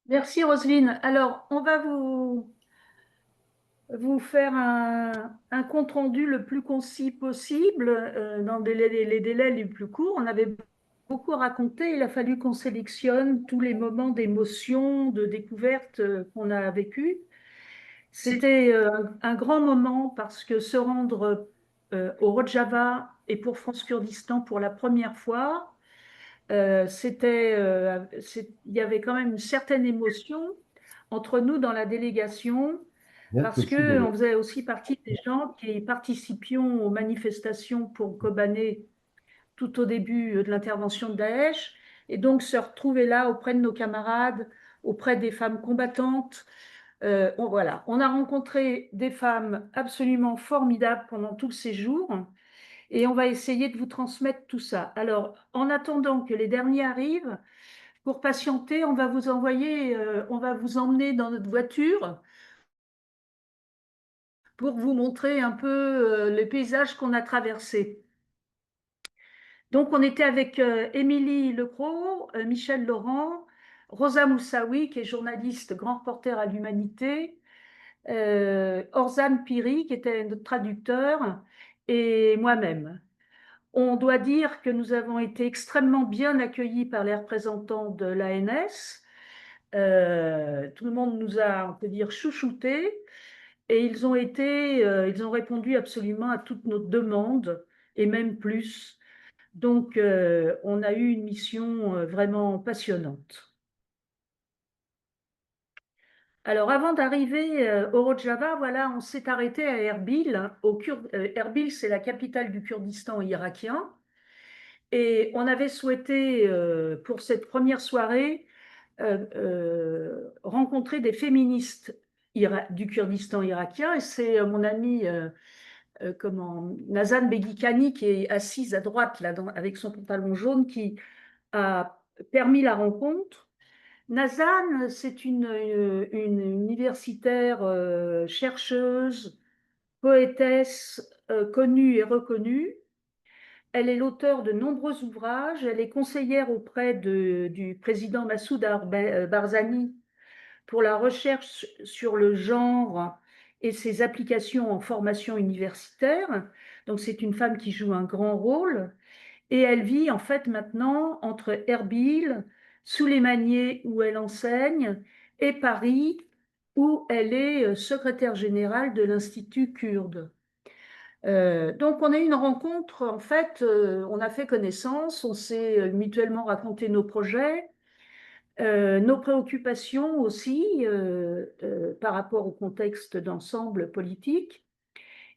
Merci Roselyne. Alors, on va vous faire un compte-rendu le plus concis possible, dans les délais les plus courts. On avait beaucoup raconté, il a fallu qu'on sélectionne tous les moments d'émotion, de découverte qu'on a vécu. C'était un grand moment parce que se rendre au Rojava et pour France Kurdistan pour la première fois, il y avait quand même une certaine émotion entre nous dans la délégation, parce que on faisait aussi partie des gens qui participions aux manifestations pour Kobané tout au début de l'intervention de Daesh, et donc se retrouver là auprès de nos camarades, auprès des femmes combattantes. Voilà, on a rencontré des femmes absolument formidables pendant tout le séjour. Et on va essayer de vous transmettre tout ça. Alors, en attendant que les derniers arrivent, pour patienter, on va vous emmener dans notre voiture pour vous montrer un peu les paysages qu'on a traversés. Donc, on était avec Émilie Lecros, Michel Laurent, Rosa Moussaoui, qui est journaliste, grand reporter à l'Humanité, Orzane Piri, qui était notre traducteur, et moi-même. On doit dire que nous avons été extrêmement bien accueillis par les représentants de l'ANS. Tout le monde nous a, on peut dire, chouchoutés, et ils ont répondu absolument à toutes nos demandes et même plus. Donc, on a eu une mission vraiment passionnante. Alors, avant d'arriver au Rojava, voilà, on s'est arrêté à Erbil, hein, Erbil, c'est la capitale du Kurdistan irakien. Et on avait souhaité, pour cette première soirée, rencontrer des féministes du Kurdistan irakien. Et c'est mon ami Nazan Beghikani, qui est assise à droite là, avec son pantalon jaune, qui a permis la rencontre. Nazan, c'est une universitaire chercheuse, poétesse connue et reconnue. Elle est l'auteure de nombreux ouvrages. Elle est conseillère auprès du président Massoud Barzani pour la recherche sur le genre et ses applications en formation universitaire. Donc c'est une femme qui joue un grand rôle. Et elle vit en fait maintenant entre Erbil, Souleymanié où elle enseigne, et Paris où elle est secrétaire générale de l'Institut kurde. Donc on a eu une rencontre, en fait, on a fait connaissance, on s'est mutuellement raconté nos projets, nos préoccupations aussi par rapport au contexte d'ensemble politique.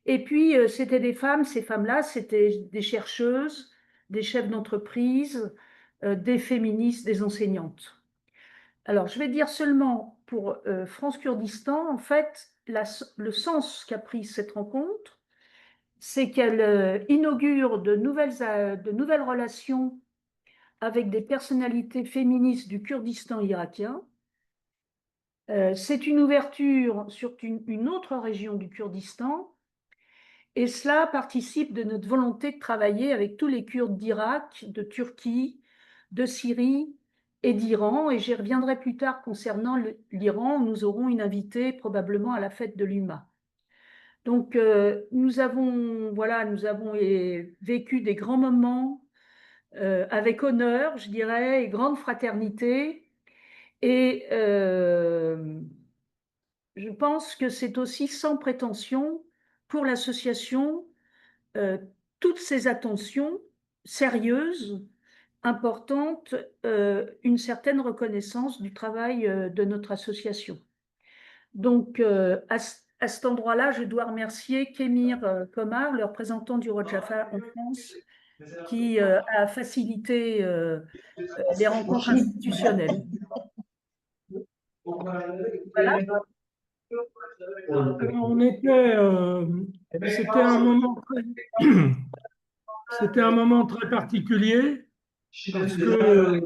Et puis c'était des femmes, ces femmes-là, c'était des chercheuses, des chefs d'entreprise, des féministes, des enseignantes. Alors je vais dire seulement pour France Kurdistan, en fait, le sens qu'a pris cette rencontre, c'est qu'elle inaugure de nouvelles relations avec des personnalités féministes du Kurdistan irakien. C'est une ouverture sur une autre région du Kurdistan, et cela participe de notre volonté de travailler avec tous les Kurdes d'Irak, de Turquie, de Syrie et d'Iran. Et j'y reviendrai plus tard concernant l'Iran, où nous aurons une invitée probablement à la fête de l'UMA. Donc, nous avons vécu des grands moments avec honneur, je dirais, et grande fraternité. Et je pense que c'est aussi sans prétention pour l'association euh, toutes ces attentions sérieuses, importantes, une certaine reconnaissance du travail de notre association. Donc, à cet endroit-là, je dois remercier Kémir Komar, le représentant du Rojava en France, qui a facilité les rencontres institutionnelles. Voilà. On était, c'était un moment c'était un moment très particulier parce que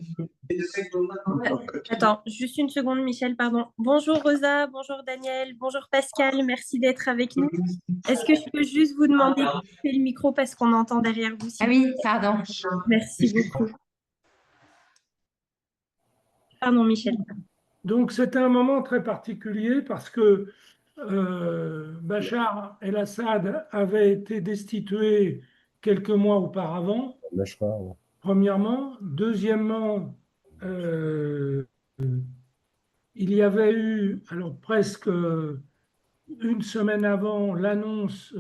Attends, juste une seconde, Michel, pardon. Bonjour Rosa, bonjour Daniel, bonjour Pascal, merci d'être avec nous. Est-ce que je peux juste vous demander de couper le micro parce qu'on entend derrière vous, Ah s'il vous oui, pardon. plaît. Merci beaucoup. Pardon, Michel. Donc c'était un moment très particulier parce que Bachar el-Assad avait été destitué quelques mois auparavant, premièrement. Deuxièmement, euh, il y avait eu, alors presque une semaine avant, l'annonce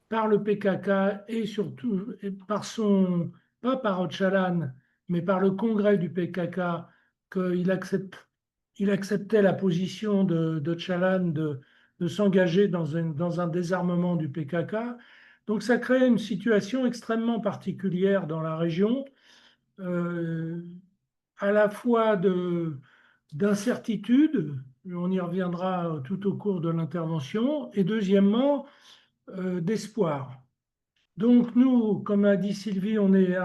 par le PKK et surtout par pas par Öcalan, mais par le congrès du PKK, il acceptait la position de Öcalan de s'engager dans un désarmement du PKK. Donc ça crée une situation extrêmement particulière dans la région, euh, à la fois d'incertitude, on y reviendra tout au cours de l'intervention, et deuxièmement, d'espoir. Donc nous, comme a dit Sylvie, on est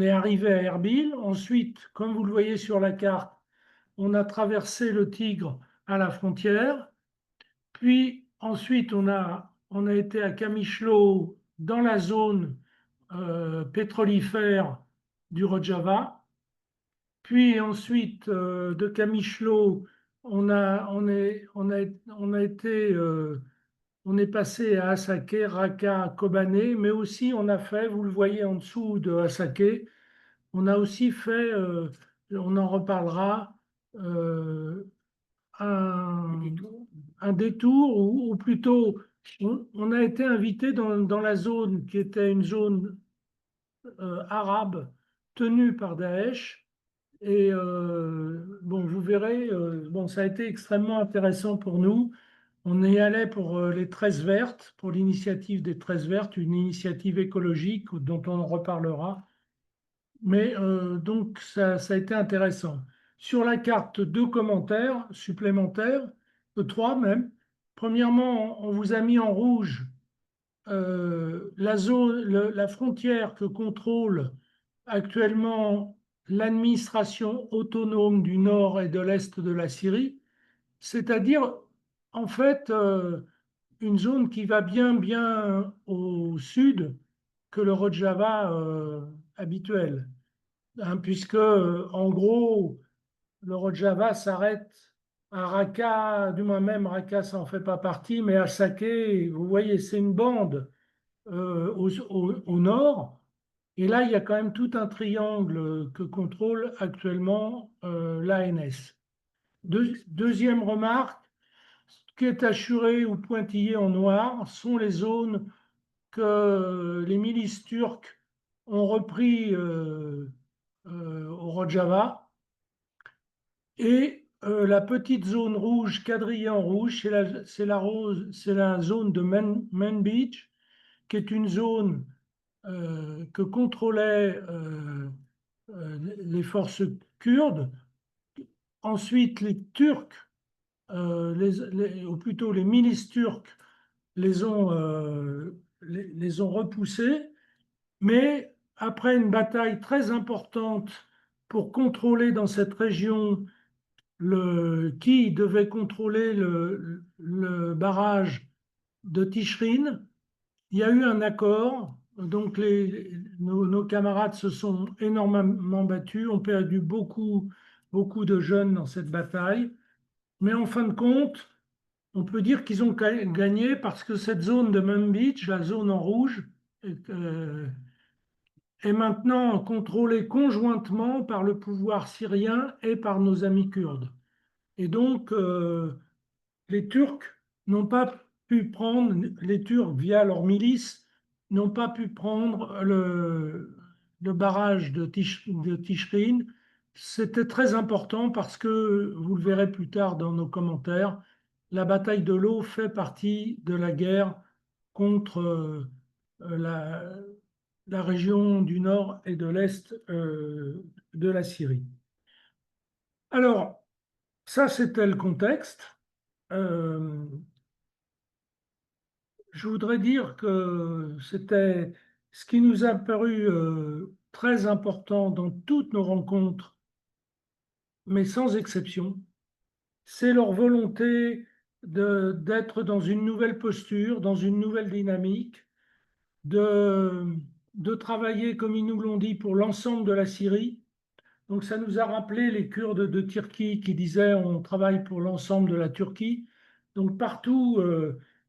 arrivé à Erbil. Ensuite, comme vous le voyez sur la carte, on a traversé le Tigre à la frontière. Puis ensuite, on a été à Kamishlo dans la zone pétrolifère du Rojava. Puis ensuite, de Kamishlo, on a été on est passé à Asake, Raqqa, Kobané, mais aussi on a fait, vous le voyez en dessous de Asake, on a aussi fait, on en reparlera, euh, un, un détour, ou plutôt on a été invité dans la zone qui était une zone arabe tenue par Daesh. Et bon, vous verrez, bon, ça a été extrêmement intéressant pour nous. On y allait pour les 13 vertes, pour l'initiative des 13 vertes, une initiative écologique dont on reparlera. Mais donc, ça a été intéressant. Sur la carte, deux commentaires supplémentaires, trois même. Premièrement, on vous a mis en rouge la zone, la frontière que contrôle actuellement l'administration autonome du nord et de l'est de la Syrie, c'est-à-dire en fait une zone qui va bien au sud que le Rojava habituel. Hein, puisque en gros le Rojava s'arrête à Raqqa, du moins même Raqqa ça n'en fait pas partie, mais à Saké, vous voyez, c'est une bande au nord. Et là, il y a quand même tout un triangle que contrôle actuellement l'ANS. Deuxième remarque, ce qui est assuré ou pointillé en noir sont les zones que les milices turques ont repris au Rojava. Et la petite zone rouge, quadrillée en rouge, c'est la zone de Manbij, qui est une zone que contrôlaient les forces kurdes. Ensuite, les Turcs, ou plutôt les milices turques, les ont repoussés. Mais après une bataille très importante pour contrôler dans cette région qui devait contrôler le barrage de Tichrin, il y a eu un accord. Donc nos camarades se sont énormément battus, ont perdu beaucoup de jeunes dans cette bataille. Mais en fin de compte, on peut dire qu'ils ont gagné parce que cette zone de Manbij, la zone en rouge, est maintenant contrôlée conjointement par le pouvoir syrien et par nos amis kurdes. Et donc, les Turcs n'ont pas pu prendre, les Turcs via leurs milices, n'ont pas pu prendre le barrage de Tichrin. C'était très important parce que, vous le verrez plus tard dans nos commentaires, la bataille de l'eau fait partie de la guerre contre la région du nord et de l'est de la Syrie. Alors, ça, c'était le contexte. Euh, je voudrais dire que c'était ce qui nous a paru très important dans toutes nos rencontres, mais sans exception, c'est leur volonté d'être dans une nouvelle posture, dans une nouvelle dynamique, de, de travailler, comme ils nous l'ont dit, pour l'ensemble de la Syrie, Donc ça nous a rappelé les Kurdes de Turquie qui disaient on travaille pour l'ensemble de la Turquie. Donc partout,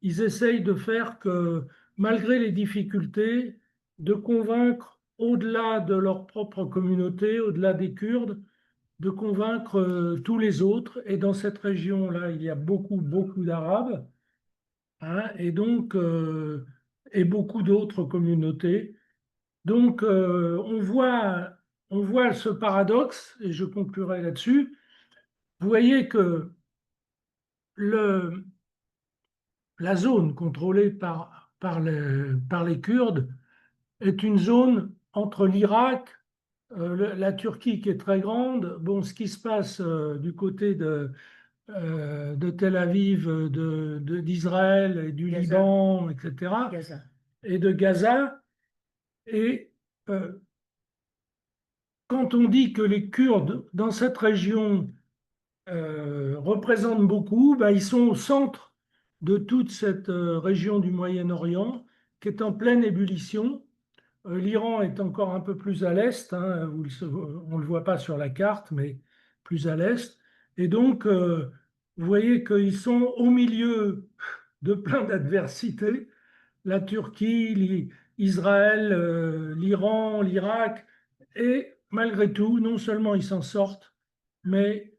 ils essayent de faire que, malgré les difficultés, de convaincre au-delà de leur propre communauté, au-delà des Kurdes, de convaincre tous les autres. Et dans cette région-là, il y a beaucoup, beaucoup d'Arabes, hein, et beaucoup d'autres communautés. Donc, on voit ce paradoxe, et je conclurai là-dessus. Vous voyez que le, la zone contrôlée par les Kurdes est une zone entre l'Irak, la Turquie qui est très grande. Bon, ce qui se passe du côté de Tel Aviv, d'Israël et du Gaza. Liban, etc., Gaza. et de Gaza. Et quand on dit que les Kurdes dans cette région représentent beaucoup, ben, ils sont au centre de toute cette région du Moyen-Orient qui est en pleine ébullition. L'Iran est encore un peu plus à l'est, hein, on ne le voit pas sur la carte, mais plus à l'est. Et donc, vous voyez qu'ils sont au milieu de plein d'adversités. La Turquie, Israël, l'Iran, l'Irak. Et malgré tout, non seulement ils s'en sortent, mais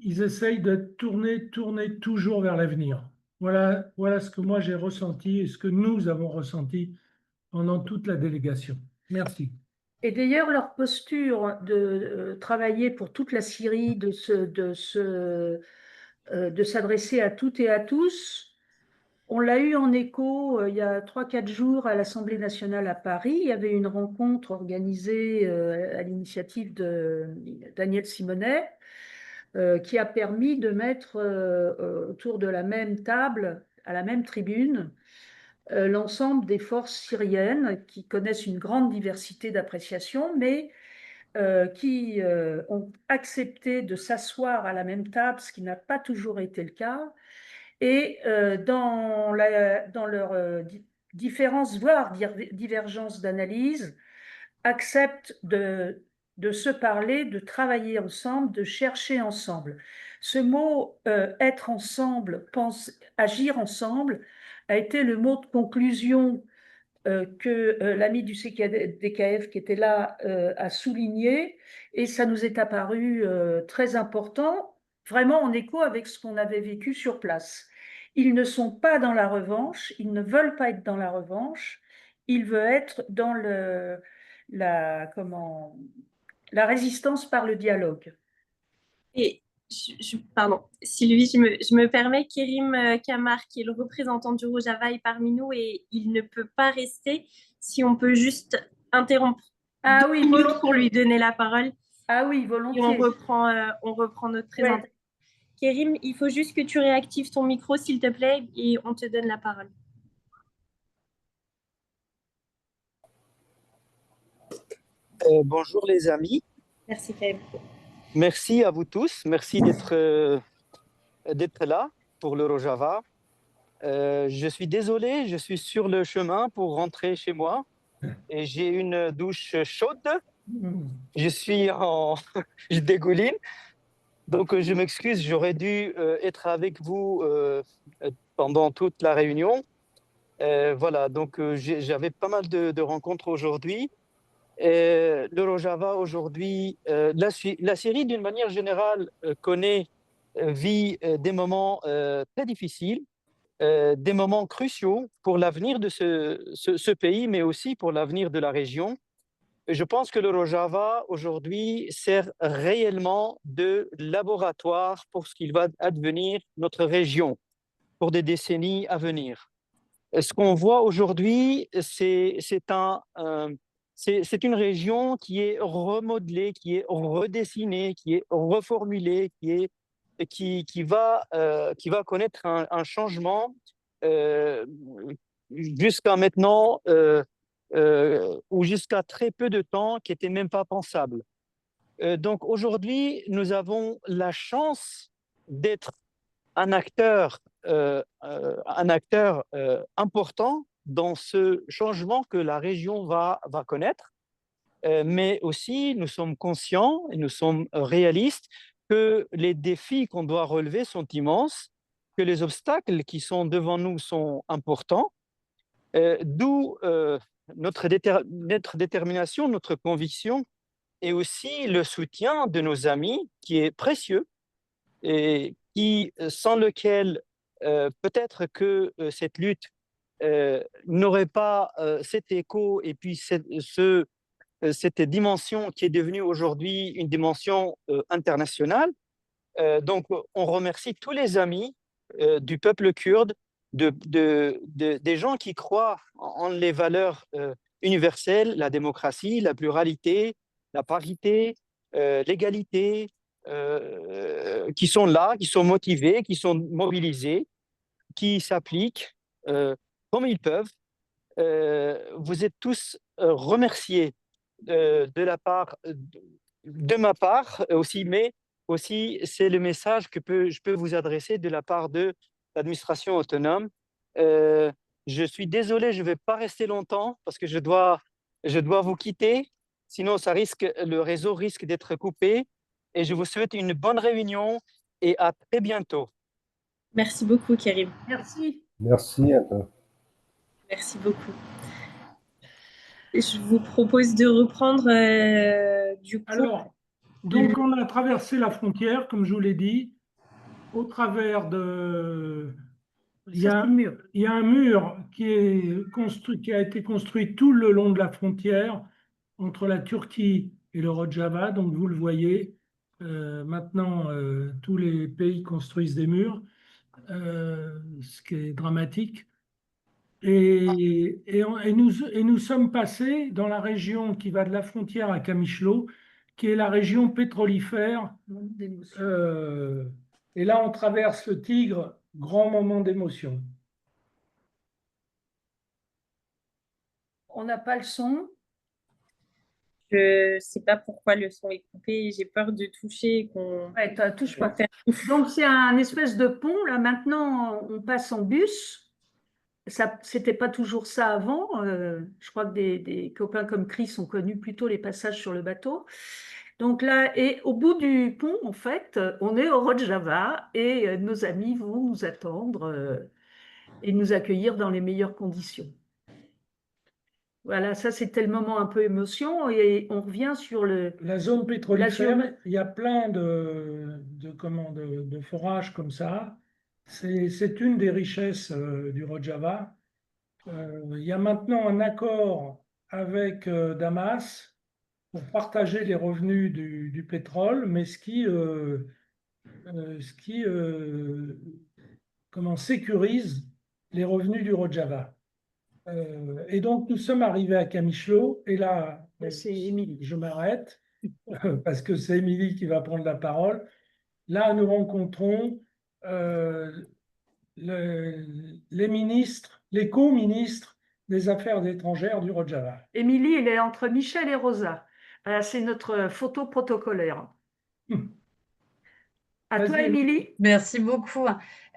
ils essayent de tourner toujours vers l'avenir. Voilà ce que moi j'ai ressenti et ce que nous avons ressenti pendant toute la délégation. Merci. Et d'ailleurs, leur posture de travailler pour toute la Syrie, de s'adresser à toutes et à tous, on l'a eu en écho il y a 3, 4 jours à l'Assemblée nationale à Paris. Il y avait une rencontre organisée à l'initiative de Daniel Simonet qui a permis de mettre autour de la même table, à la même tribune, l'ensemble des forces syriennes qui connaissent une grande diversité d'appréciation, mais qui ont accepté de s'asseoir à la même table, ce qui n'a pas toujours été le cas, et dans leurs différences, voire divergences d'analyse, acceptent de se parler, de travailler ensemble, de chercher ensemble. Ce mot être ensemble, agir ensemble, a été le mot de conclusion que l'ami du CKDKF qui était là a souligné, et ça nous est apparu très important, vraiment en écho avec ce qu'on avait vécu sur place. Ils ne sont pas dans la revanche, ils ne veulent pas être dans la revanche, ils veulent être dans comment, la résistance par le dialogue. Et pardon, Sylvie, je me permets, Kérim Kamar, qui est le représentant du Rojava, est parmi nous et il ne peut pas rester. Si on peut juste interrompre Ah 2 oui, minutes volontiers. pour lui donner la parole. Ah oui, Et volontiers. on reprend notre présentation. Ouais. Kérim, il faut juste que tu réactives ton micro, s'il te plaît, et on te donne la parole. Bonjour les amis, Merci Kérim. merci à vous tous, merci d'être là pour le Rojava. Je suis désolé, je suis sur le chemin pour rentrer chez moi et j'ai une douche chaude. Je suis je dégouline, donc je m'excuse, j'aurais dû être avec vous pendant toute la réunion. Voilà, donc j'avais pas mal de rencontres aujourd'hui. Le Rojava aujourd'hui, la Syrie d'une manière générale vit des moments très difficiles, des moments cruciaux pour l'avenir de ce pays, mais aussi pour l'avenir de la région. Et je pense que le Rojava aujourd'hui sert réellement de laboratoire pour ce qu'il va advenir notre région pour des décennies à venir. Ce qu'on voit aujourd'hui, c'est une région qui est remodelée, qui est redessinée, qui est reformulée, qui va connaître un changement jusqu'à maintenant ou jusqu'à très peu de temps qui n'était même pas pensable. Donc aujourd'hui, nous avons la chance d'être un acteur important dans ce changement que la région va connaître. mais aussi nous sommes conscients et nous sommes réalistes que les défis qu'on doit relever sont immenses, que les obstacles qui sont devant nous sont importants, d'où notre détermination, notre conviction et aussi le soutien de nos amis qui est précieux et sans lequel peut-être que cette lutte n'aurait pas cet écho et puis cette dimension qui est devenue aujourd'hui une dimension internationale. Donc, on remercie tous les amis du peuple kurde, des gens qui croient en les valeurs universelles, la démocratie, la pluralité, la parité, l'égalité, qui sont là, qui sont motivés, qui sont mobilisés, qui s'appliquent comme ils peuvent. Vous êtes tous remerciés de ma part aussi, mais aussi c'est le message que je peux vous adresser de la part de l'administration autonome. Je suis désolé, je ne vais pas rester longtemps parce que je dois vous quitter, sinon le réseau risque d'être coupé. Et je vous souhaite une bonne réunion et à très bientôt. Merci beaucoup, Kérim. Merci. Merci à toi. Merci beaucoup. Je vous propose de reprendre du coup. Alors, donc on a traversé la frontière, comme je vous l'ai dit, au travers de... Il y a un mur qui a été construit tout le long de la frontière entre la Turquie et le Rojava. Donc vous le voyez, maintenant tous les pays construisent des murs, ce qui est dramatique. Et nous sommes passés dans la région qui va de la frontière à Kamishlo, qui est la région pétrolifère. Et là, on traverse le Tigre, grand moment d'émotion. On n'a pas le son. Je ne sais pas pourquoi le son est coupé. J'ai peur de toucher. Ouais, touche pas. Donc, c'est un espèce de pont. Là, maintenant, on passe en bus. Ça, c'était pas toujours ça avant. Je crois que des copains comme Chris ont connu plutôt les passages sur le bateau. Donc là, et au bout du pont, en fait, on est au Rojava et nos amis vont nous attendre et nous accueillir dans les meilleures conditions. Voilà, ça c'était le moment un peu émotion et on revient sur la zone pétrolifère. Il y a plein de forages comme ça. C'est une des richesses du Rojava. Il y a maintenant un accord avec Damas pour partager les revenus du pétrole, mais ce qui sécurise les revenus du Rojava. Et donc, nous sommes arrivés à Kamishlo, et là, je m'arrête, parce que c'est Émilie qui va prendre la parole. Là, nous rencontrons les ministres, les co-ministres des Affaires étrangères du Rojava. Émilie, elle est entre Michel et Rosa. C'est notre photo protocolaire. À toi, Émilie. Merci beaucoup.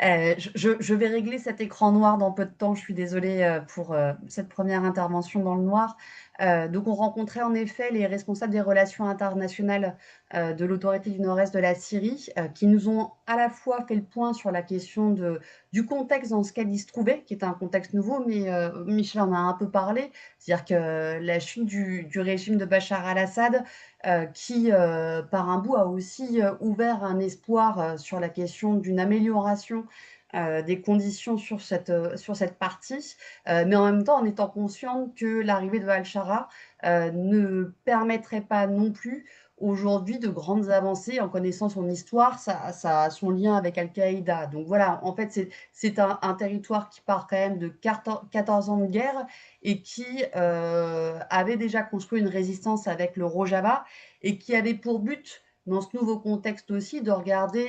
Je vais régler cet écran noir dans peu de temps. Je suis désolée pour cette première intervention dans le noir. Donc, on rencontrait en effet les responsables des relations internationales de l'autorité du nord-est de la Syrie qui nous ont à la fois fait le point sur la question du contexte dans lequel ils se trouvaient, qui est un contexte nouveau, mais Michel en a un peu parlé, c'est-à-dire que la chute du régime de Bachar al-Assad qui, par un bout, a aussi ouvert un espoir sur la question d'une amélioration des conditions sur cette partie, mais en même temps en étant consciente que l'arrivée de Al-Shara ne permettrait pas non plus aujourd'hui de grandes avancées en connaissant son histoire, son lien avec Al-Qaïda. Donc voilà, en fait, c'est un territoire qui part quand même de 14 ans de guerre et qui avait déjà construit une résistance avec le Rojava et qui avait pour but, dans ce nouveau contexte aussi, de regarder,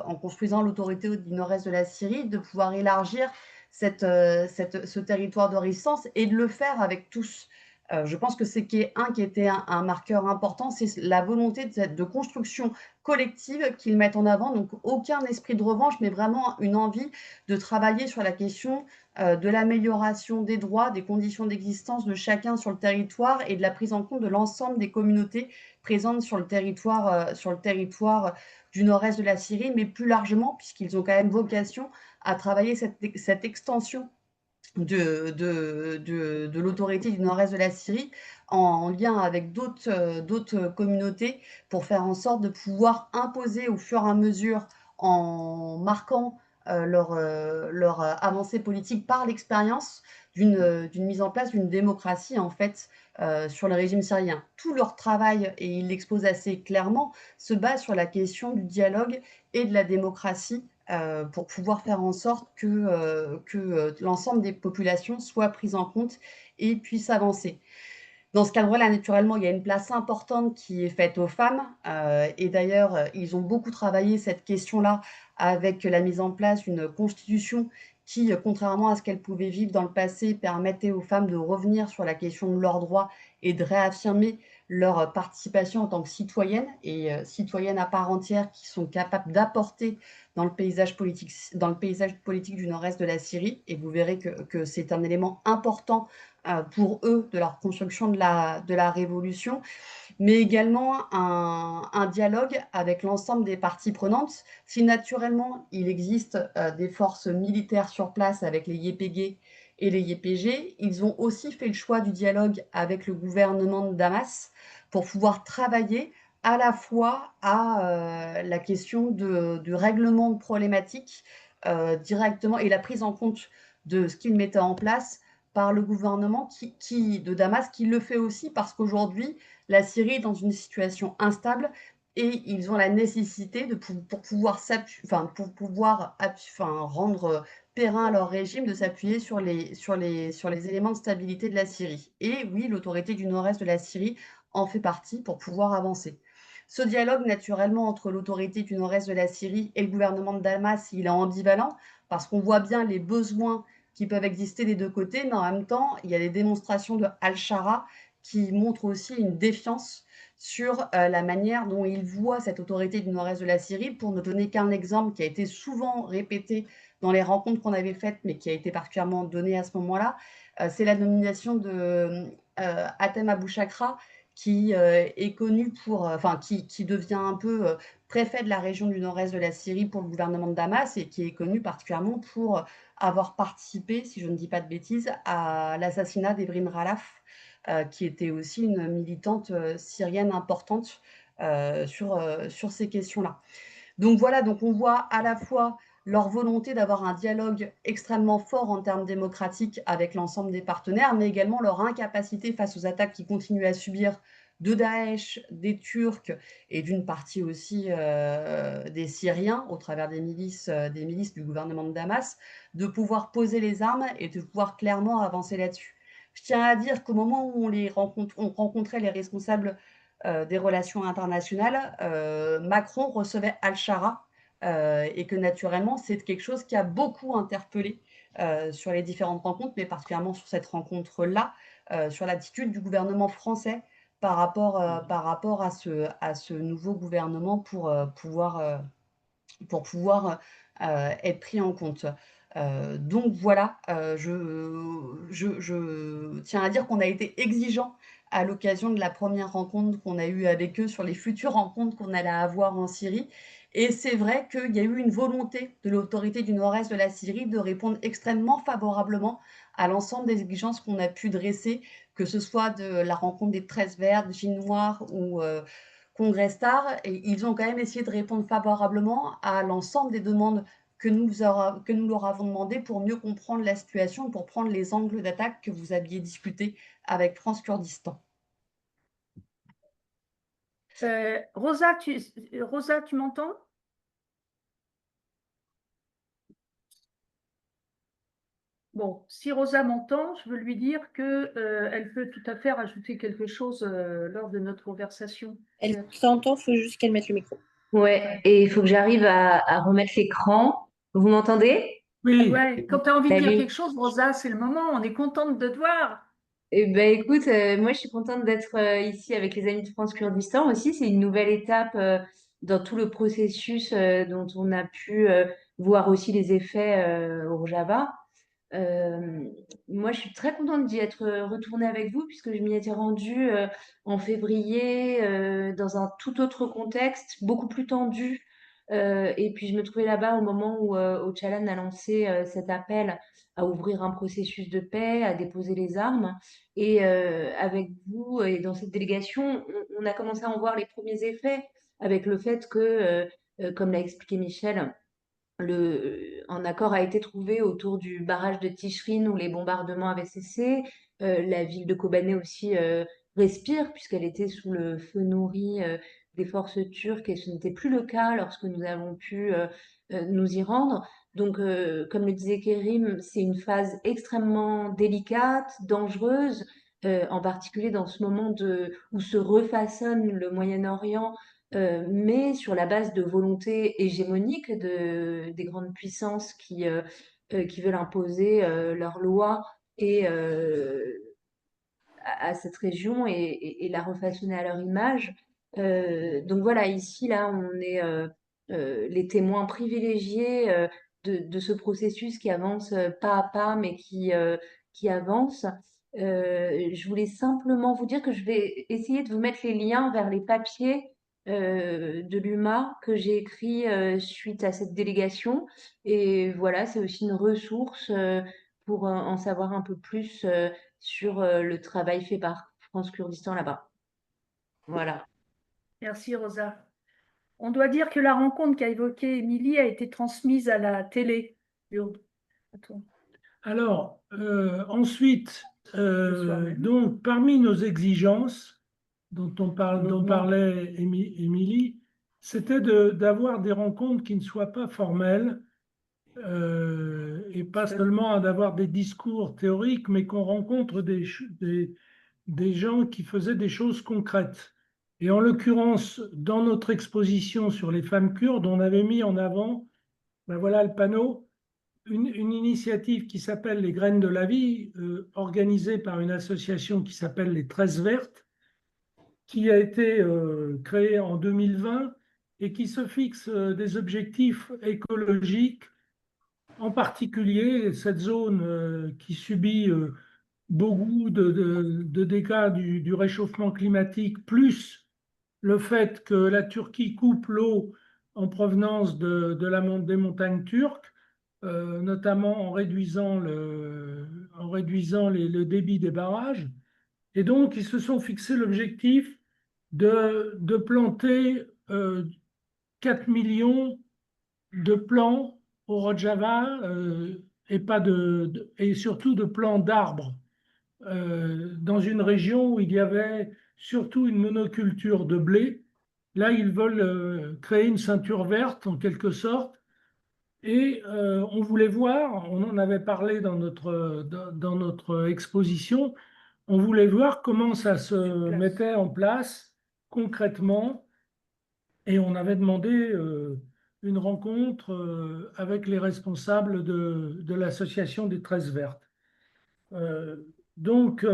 en construisant l'autorité du nord-est de la Syrie, de pouvoir élargir ce territoire de résistance et de le faire avec tous. Je pense que c'est qui était un marqueur important, c'est la volonté de construction collective qu'ils mettent en avant. Donc aucun esprit de revanche, mais vraiment une envie de travailler sur la question de l'amélioration des droits, des conditions d'existence de chacun sur le territoire et de la prise en compte de l'ensemble des communautés présentes sur le territoire du nord-est de la Syrie, mais plus largement, puisqu'ils ont quand même vocation à travailler cette extension de l'autorité du nord-est de la Syrie en lien avec d'autres communautés pour faire en sorte de pouvoir imposer au fur et à mesure, en marquant leur avancée politique par l'expérience d'une mise en place d'une démocratie en fait sur le régime syrien. Tout leur travail, et ils l'exposent assez clairement, se base sur la question du dialogue et de la démocratie pour pouvoir faire en sorte que l'ensemble des populations soient prises en compte et puissent avancer. Dans ce cadre-là, naturellement, il y a une place importante qui est faite aux femmes. Et d'ailleurs, ils ont beaucoup travaillé cette question-là avec la mise en place d'une constitution qui, contrairement à ce qu'elles pouvaient vivre dans le passé, permettait aux femmes de revenir sur la question de leurs droits et de réaffirmer leur participation en tant que citoyennes et citoyennes à part entière qui sont capables d'apporter dans le paysage politique du nord-est de la Syrie. Et vous verrez que c'est un élément important pour eux de leur construction de la révolution, mais également un dialogue avec l'ensemble des parties prenantes. Si naturellement il existe des forces militaires sur place avec les YPG et les YPG, ils ont aussi fait le choix du dialogue avec le gouvernement de Damas pour pouvoir travailler à la fois à la question du règlement de problématiques directement et la prise en compte de ce qu'ils mettaient en place par le gouvernement de Damas, qui le fait aussi parce qu'aujourd'hui, la Syrie est dans une situation instable et ils ont la nécessité pour pouvoir rendre périn leur régime, de s'appuyer sur les éléments de stabilité de la Syrie. Et oui, l'autorité du nord-est de la Syrie en fait partie pour pouvoir avancer. Ce dialogue, naturellement, entre l'autorité du nord-est de la Syrie et le gouvernement de Damas, il est ambivalent parce qu'on voit bien les besoins qui peuvent exister des deux côtés, mais en même temps, il y a des démonstrations de Al-Shara qui montrent aussi une défiance sur la manière dont il voit cette autorité du nord-est de la Syrie. Pour ne donner qu'un exemple qui a été souvent répété dans les rencontres qu'on avait faites, mais qui a été particulièrement donné à ce moment-là, c'est la nomination de Hatem Abou Shakra, qui est connu qui devient un peu préfet de la région du nord-est de la Syrie pour le gouvernement de Damas et qui est connu particulièrement pour avoir participé, si je ne dis pas de bêtises, à l'assassinat d'Evrin Ralaf, qui était aussi une militante syrienne importante sur ces questions-là. Donc voilà, donc on voit à la fois leur volonté d'avoir un dialogue extrêmement fort en termes démocratiques avec l'ensemble des partenaires, mais également leur incapacité face aux attaques qu'ils continuent à subir de Daesh, des Turcs et d'une partie aussi des Syriens au travers des milices du gouvernement de Damas, de pouvoir poser les armes et de pouvoir clairement avancer là-dessus. Je tiens à dire qu'au moment où on rencontrait les responsables des relations internationales, Macron recevait Al-Shara et que naturellement, c'est quelque chose qui a beaucoup interpellé sur les différentes rencontres, mais particulièrement sur cette rencontre-là, sur l'attitude du gouvernement français par rapport à ce nouveau gouvernement pour pouvoir être pris en compte. Donc voilà, je tiens à dire qu'on a été exigeant à l'occasion de la première rencontre qu'on a eue avec eux sur les futures rencontres qu'on allait avoir en Syrie. Et c'est vrai qu'il y a eu une volonté de l'autorité du nord-est de la Syrie de répondre extrêmement favorablement à l'ensemble des exigences qu'on a pu dresser, que ce soit de la rencontre des 13 verts, Jean Noir ou Congrès Star. Et ils ont quand même essayé de répondre favorablement à l'ensemble des demandes que nous leur avons demandé pour mieux comprendre la situation, pour prendre les angles d'attaque que vous aviez discutés avec France Kurdistan. Rosa, tu m'entends? Bon, si Rosa m'entend, je veux lui dire qu'elle peut tout à fait rajouter quelque chose lors de notre conversation. Elle t'entend, il faut juste qu'elle mette le micro. Ouais, et il faut que j'arrive à remettre l'écran. Vous m'entendez? Oui, Ouais, quand tu as envie de dire Salut. quelque chose, Rosa, c'est le moment. On est contente de te voir. Eh ben, écoute, moi je suis contente d'être ici avec les amis de France Kurdistan aussi. C'est une nouvelle étape dans tout le processus dont on a pu voir aussi les effets au Rojava. Euh, Moi, je suis très contente d'y être retournée avec vous puisque je m'y étais rendue en février dans un tout autre contexte, beaucoup plus tendu. Et puis, je me trouvais là-bas au moment où Öcalan a lancé cet appel à ouvrir un processus de paix, à déposer les armes. Et avec vous et dans cette délégation, on a commencé à en voir les premiers effets avec le fait que, comme l'a expliqué Michel, un accord a été trouvé autour du barrage de Tichrin où les bombardements avaient cessé. La ville de Kobané aussi respire puisqu'elle était sous le feu nourri des forces turques et ce n'était plus le cas lorsque nous avons pu nous y rendre. Donc, comme le disait Kérim, c'est une phase extrêmement délicate, dangereuse, en particulier dans ce moment où se refaçonne le Moyen-Orient mais sur la base de volontés hégémoniques des grandes puissances qui veulent imposer leurs lois et, à cette région et la refaçonner à leur image. Donc voilà, ici, là, on est les témoins privilégiés de ce processus qui avance pas à pas, mais qui avance. Je voulais simplement vous dire que je vais essayer de vous mettre les liens vers les papiers de l'UMA que j'ai écrit suite à cette délégation. Et voilà, c'est aussi une ressource pour en savoir un peu plus sur le travail fait par France Kurdistan là-bas. Voilà. Merci Rosa. On doit dire que la rencontre qu'a évoquée Émilie a été transmise à la télé. Lourdes. À toi. Alors, ensuite, Le soir même. donc, parmi nos exigences dont parlait Émilie, c'était d'avoir des rencontres qui ne soient pas formelles et pas seulement d'avoir des discours théoriques, mais qu'on rencontre des gens qui faisaient des choses concrètes. Et en l'occurrence, dans notre exposition sur les femmes kurdes, on avait mis en avant, ben voilà le panneau, une initiative qui s'appelle Les Graines de la Vie, organisée par une association qui s'appelle les 13 Vertes, qui a été créée en 2020 et qui se fixe des objectifs écologiques, en particulier cette zone qui subit beaucoup de dégâts du réchauffement climatique, plus le fait que la Turquie coupe l'eau en provenance des montagnes turques, notamment en réduisant le débit des barrages. Et donc, ils se sont fixé l'objectif de planter 4 millions de plants au Rojava et surtout de plants d'arbres dans une région où il y avait surtout une monoculture de blé. Là, ils veulent créer une ceinture verte en quelque sorte. Et on voulait voir, on en avait parlé dans notre exposition, on voulait voir comment ça se mettait en place concrètement. Et on avait demandé une rencontre avec les responsables de l'association des 13 Vertes. Euh, donc,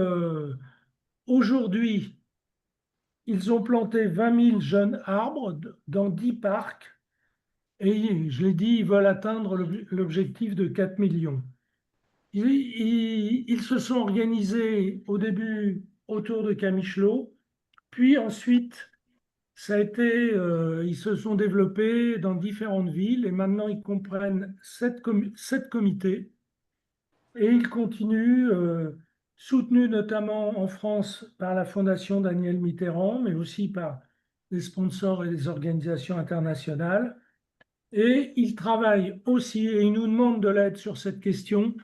aujourd'hui, ils ont planté 20 000 jeunes arbres dans 10 parcs et, je l'ai dit, ils veulent atteindre l'objectif de 4 millions. Ils se sont organisés au début autour de Camichelo, puis ensuite, ils se sont développés dans différentes villes et maintenant ils comprennent 7 comités et ils continuent, soutenus notamment en France par la Fondation Daniel Mitterrand, mais aussi par des sponsors et des organisations internationales. Et ils travaillent aussi, et ils nous demandent de l'aide sur cette question,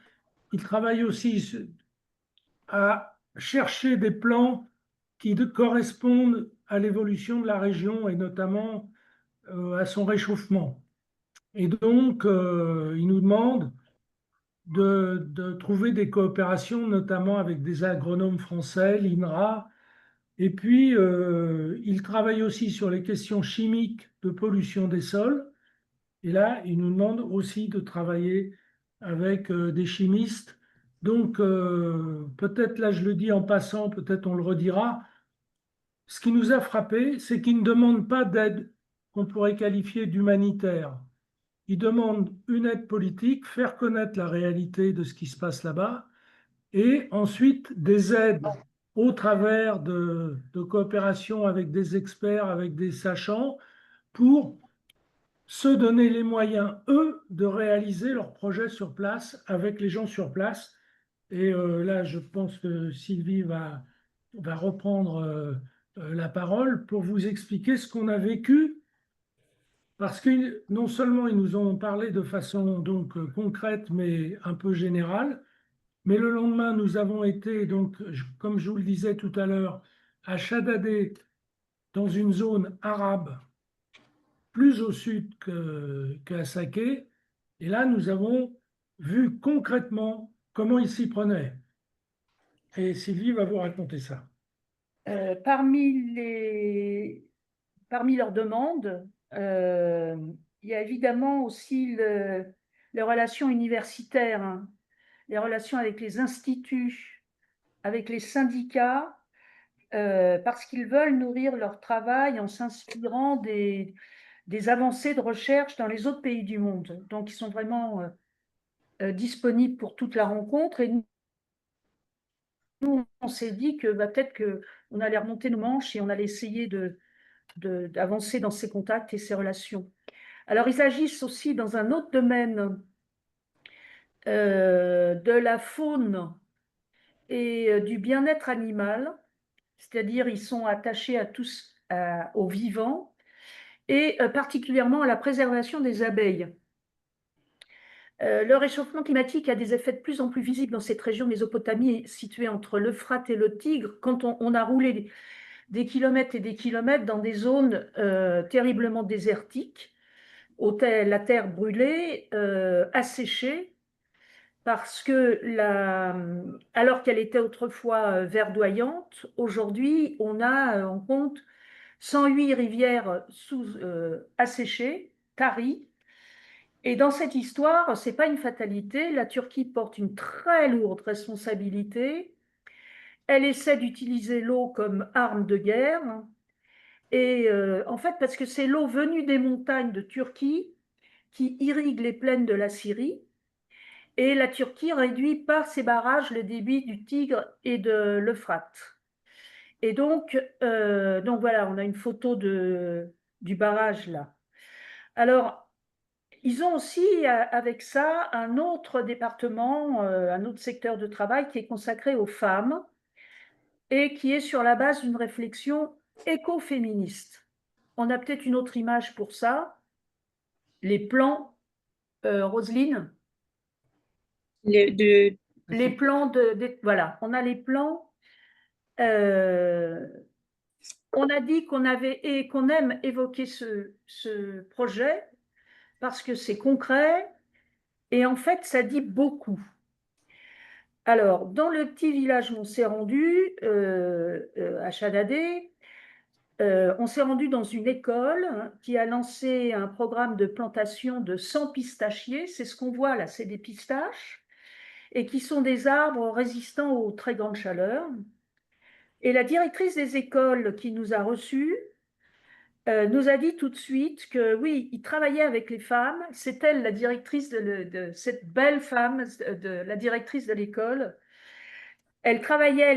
ils travaillent aussi à chercher des plans qui correspondent à l'évolution de la région et notamment à son réchauffement. Et donc, ils nous demandent de trouver des coopérations, notamment avec des agronomes français, l'INRA. Et puis, ils travaillent aussi sur les questions chimiques de pollution des sols. Et là, ils nous demandent aussi de travailler avec des chimistes Donc, peut-être là, je le dis en passant, peut-être on le redira. Ce qui nous a frappé, c'est qu'ils ne demandent pas d'aide qu'on pourrait qualifier d'humanitaire. Ils demandent une aide politique, faire connaître la réalité de ce qui se passe là-bas, et ensuite des aides au travers de coopération avec des experts, avec des sachants, pour se donner les moyens, eux, de réaliser leurs projets sur place avec les gens sur place. Et là, je pense que Sylvie va reprendre la parole pour vous expliquer ce qu'on a vécu, parce que non seulement ils nous ont parlé de façon donc concrète, mais un peu générale, mais le lendemain, nous avons été, donc, comme je vous le disais tout à l'heure, à Chadadé, dans une zone arabe, plus au sud qu'à Saké. Et là, nous avons vu concrètement comment ils s'y prenaient. Et Sylvie va vous raconter ça. Parmi leurs demandes, il y a évidemment aussi les relations universitaires, hein, les relations avec les instituts, avec les syndicats, parce qu'ils veulent nourrir leur travail en s'inspirant des avancées de recherche dans les autres pays du monde. Donc, ils sont vraiment disponibles pour toute la rencontre. Et nous, on s'est dit que peut-être qu'on allait remonter nos manches et on allait essayer d'avancer dans ces contacts et ces relations. Alors, ils agissent aussi dans un autre domaine de la faune et du bien-être animal, c'est-à-dire ils sont attachés à tous, aux vivants et particulièrement à la préservation des abeilles. Le réchauffement climatique a des effets de plus en plus visibles dans cette région Mésopotamie située entre l'Euphrate et le Tigre, quand on a roulé des kilomètres et des kilomètres dans des zones terriblement désertiques, la terre brûlée, asséchée, parce que alors qu'elle était autrefois verdoyante, aujourd'hui on compte 108 rivières asséchées, taries. Et dans cette histoire, ce n'est pas une fatalité. La Turquie porte une très lourde responsabilité. Elle essaie d'utiliser l'eau comme arme de guerre. Et en fait, parce que c'est l'eau venue des montagnes de Turquie qui irrigue les plaines de la Syrie. Et la Turquie réduit par ses barrages le débit du Tigre et de l'Euphrate. Et donc voilà, on a une photo du barrage là. Alors, ils ont aussi, avec ça, un autre département, un autre secteur de travail qui est consacré aux femmes et qui est sur la base d'une réflexion écoféministe. On a peut-être une autre image pour ça. Les plans, Roselyne, De... les plans voilà, on a les plans. On a dit qu'on avait et qu'on aime évoquer ce projet parce que c'est concret et en fait, ça dit beaucoup. Alors, dans le petit village où on s'est rendu, à Chadadé, on s'est rendu dans une école qui a lancé un programme de plantation de 100 pistachiers. C'est ce qu'on voit là, c'est des pistaches, et qui sont des arbres résistants aux très grandes chaleurs. Et la directrice des écoles qui nous a reçus nous a dit tout de suite que oui, il travaillait avec les femmes. C'est elle, la directrice de cette belle femme, la directrice de l'école. Elle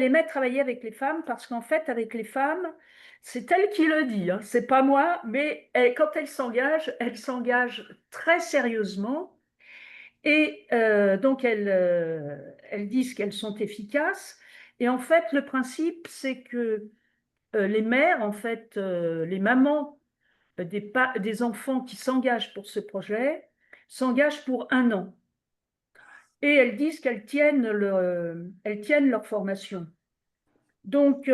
aimait travailler avec les femmes parce qu'en fait, avec les femmes, c'est elle qui le dit, hein, c'est pas moi, mais quand elle s'engage très sérieusement. Et donc, elles disent qu'elles sont efficaces. Et en fait, le principe, c'est que les mères, en fait, les mamans des enfants qui s'engagent pour ce projet, s'engagent pour 1 an. Et elles disent elles tiennent leur formation. Donc,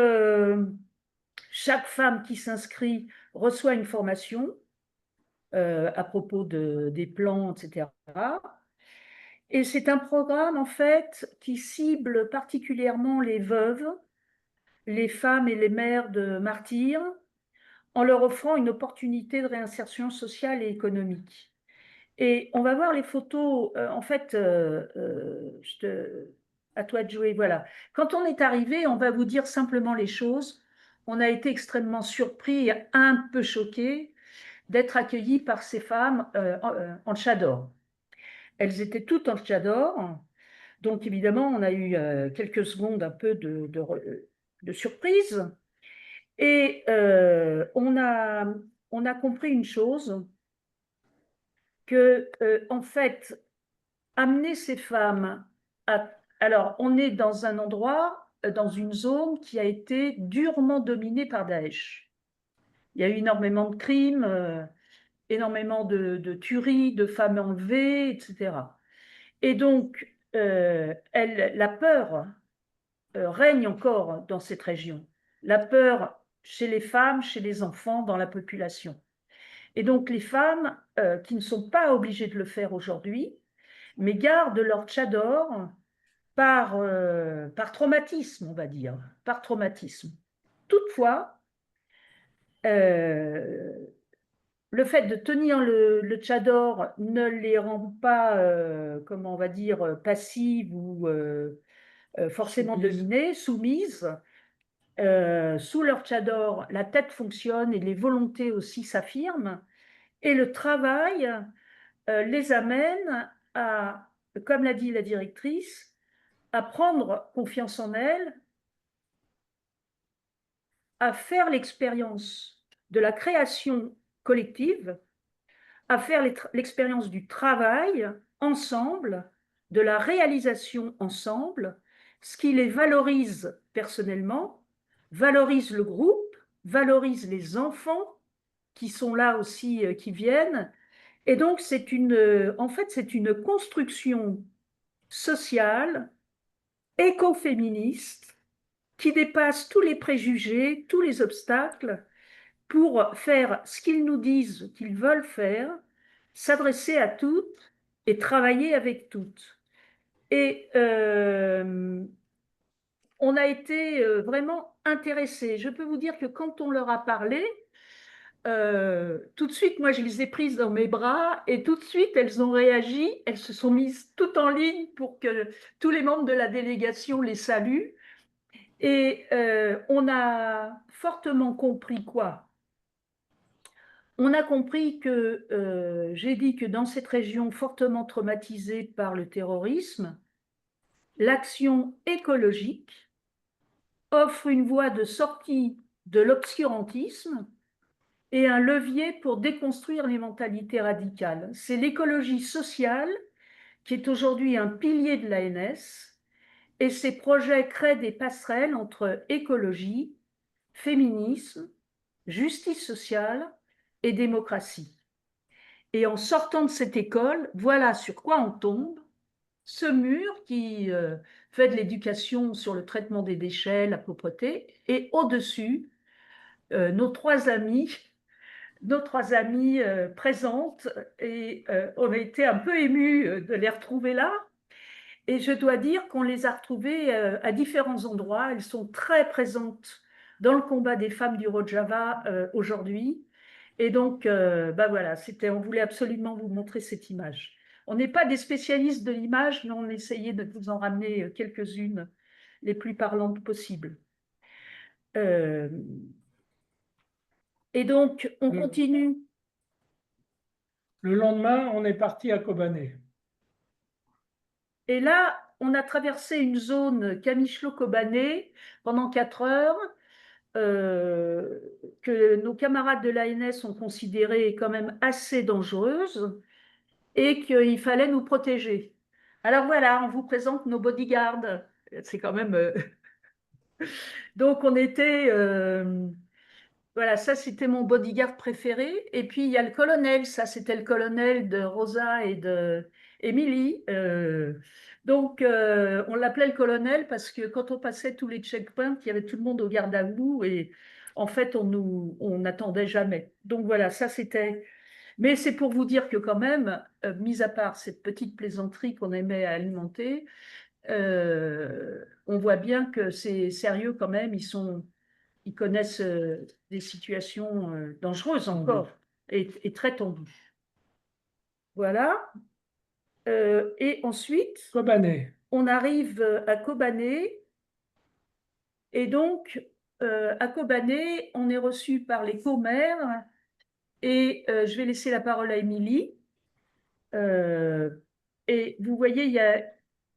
chaque femme qui s'inscrit reçoit une formation à propos des plans, etc. Et c'est un programme, en fait, qui cible particulièrement les veuves, les femmes et les mères de martyrs, en leur offrant une opportunité de réinsertion sociale et économique. Et on va voir les photos. En fait, À toi de jouer, voilà. Quand on est arrivé, on va vous dire simplement les choses. On a été extrêmement surpris et un peu choqués d'être accueillis par ces femmes en tchador. Elles étaient toutes en tchador. Donc évidemment, on a eu quelques secondes un peu de surprise. Et on a compris une chose, que en fait, amener ces femmes à... Alors, on est dans un endroit, dans une zone qui a été durement dominée par Daesh. Il y a eu énormément de crimes, énormément de tueries, de femmes enlevées, etc. Et donc, la peur règne encore dans cette région. La peur chez les femmes, chez les enfants, dans la population. Et donc, les femmes qui ne sont pas obligées de le faire aujourd'hui, mais gardent leur tchador par traumatisme, on va dire, par traumatisme. Toutefois, le fait de tenir le tchador ne les rend pas, comment on va dire, passives ou forcément dominées, soumises. Sous leur tchador, la tête fonctionne et les volontés aussi s'affirment. Et le travail les amène à, comme l'a dit la directrice, à prendre confiance en elles, à faire l'expérience de la création collective, à faire l'expérience du travail ensemble, de la réalisation ensemble, ce qui les valorise personnellement, valorise le groupe, valorise les enfants qui sont là aussi, qui viennent. Et donc, en fait, c'est une construction sociale, écoféministe, qui dépasse tous les préjugés, tous les obstacles, pour faire ce qu'ils nous disent qu'ils veulent faire, s'adresser à toutes et travailler avec toutes. Et on a été vraiment intéressés. Je peux vous dire que quand on leur a parlé, tout de suite, moi, je les ai prises dans mes bras et tout de suite, elles ont réagi. Elles se sont mises toutes en ligne pour que tous les membres de la délégation les saluent. Et on a fortement compris quoi? On a compris que, j'ai dit que dans cette région fortement traumatisée par le terrorisme, l'action écologique offre une voie de sortie de l'obscurantisme et un levier pour déconstruire les mentalités radicales. C'est l'écologie sociale qui est aujourd'hui un pilier de l'ANS et ces projets créent des passerelles entre écologie, féminisme, justice sociale et démocratie. Et en sortant de cette école, voilà sur quoi on tombe. Ce mur qui fait de l'éducation sur le traitement des déchets, la propreté, et au-dessus, nos trois amies présentes, et on a été un peu émus de les retrouver là. Et je dois dire qu'on les a retrouvées à différents endroits. Elles sont très présentes dans le combat des femmes du Rojava aujourd'hui. Et donc, bah voilà, on voulait absolument vous montrer cette image. On n'est pas des spécialistes de l'image, mais on essayait de vous en ramener quelques-unes les plus parlantes possibles. Et donc, on continue. Le lendemain, on est parti à Kobané. Et là, on a traversé une zone Kamishlo-Kobané pendant 4 heures, que nos camarades de l'ANS ont considérée quand même assez dangereuse et qu'il fallait nous protéger. Alors voilà, on vous présente nos bodyguards. C'est quand même... Donc on était... Voilà, ça c'était mon bodyguard préféré. Et puis il y a le colonel, ça c'était le colonel de Rosa et de Émilie. Donc on l'appelait le colonel parce que quand on passait tous les checkpoints, il y avait tout le monde au garde à vous et en fait on n'attendait jamais. Donc voilà, ça c'était. Mais c'est pour vous dire que quand même, mis à part cette petite plaisanterie qu'on aimait alimenter, on voit bien que c'est sérieux quand même. Ils connaissent des situations dangereuses encore et très tendues. Voilà. Et ensuite, Kobané. on arrive à Kobané. Et donc, à Kobané, on est reçu par les commères. Et je vais laisser la parole à Émilie. Et vous voyez, il y a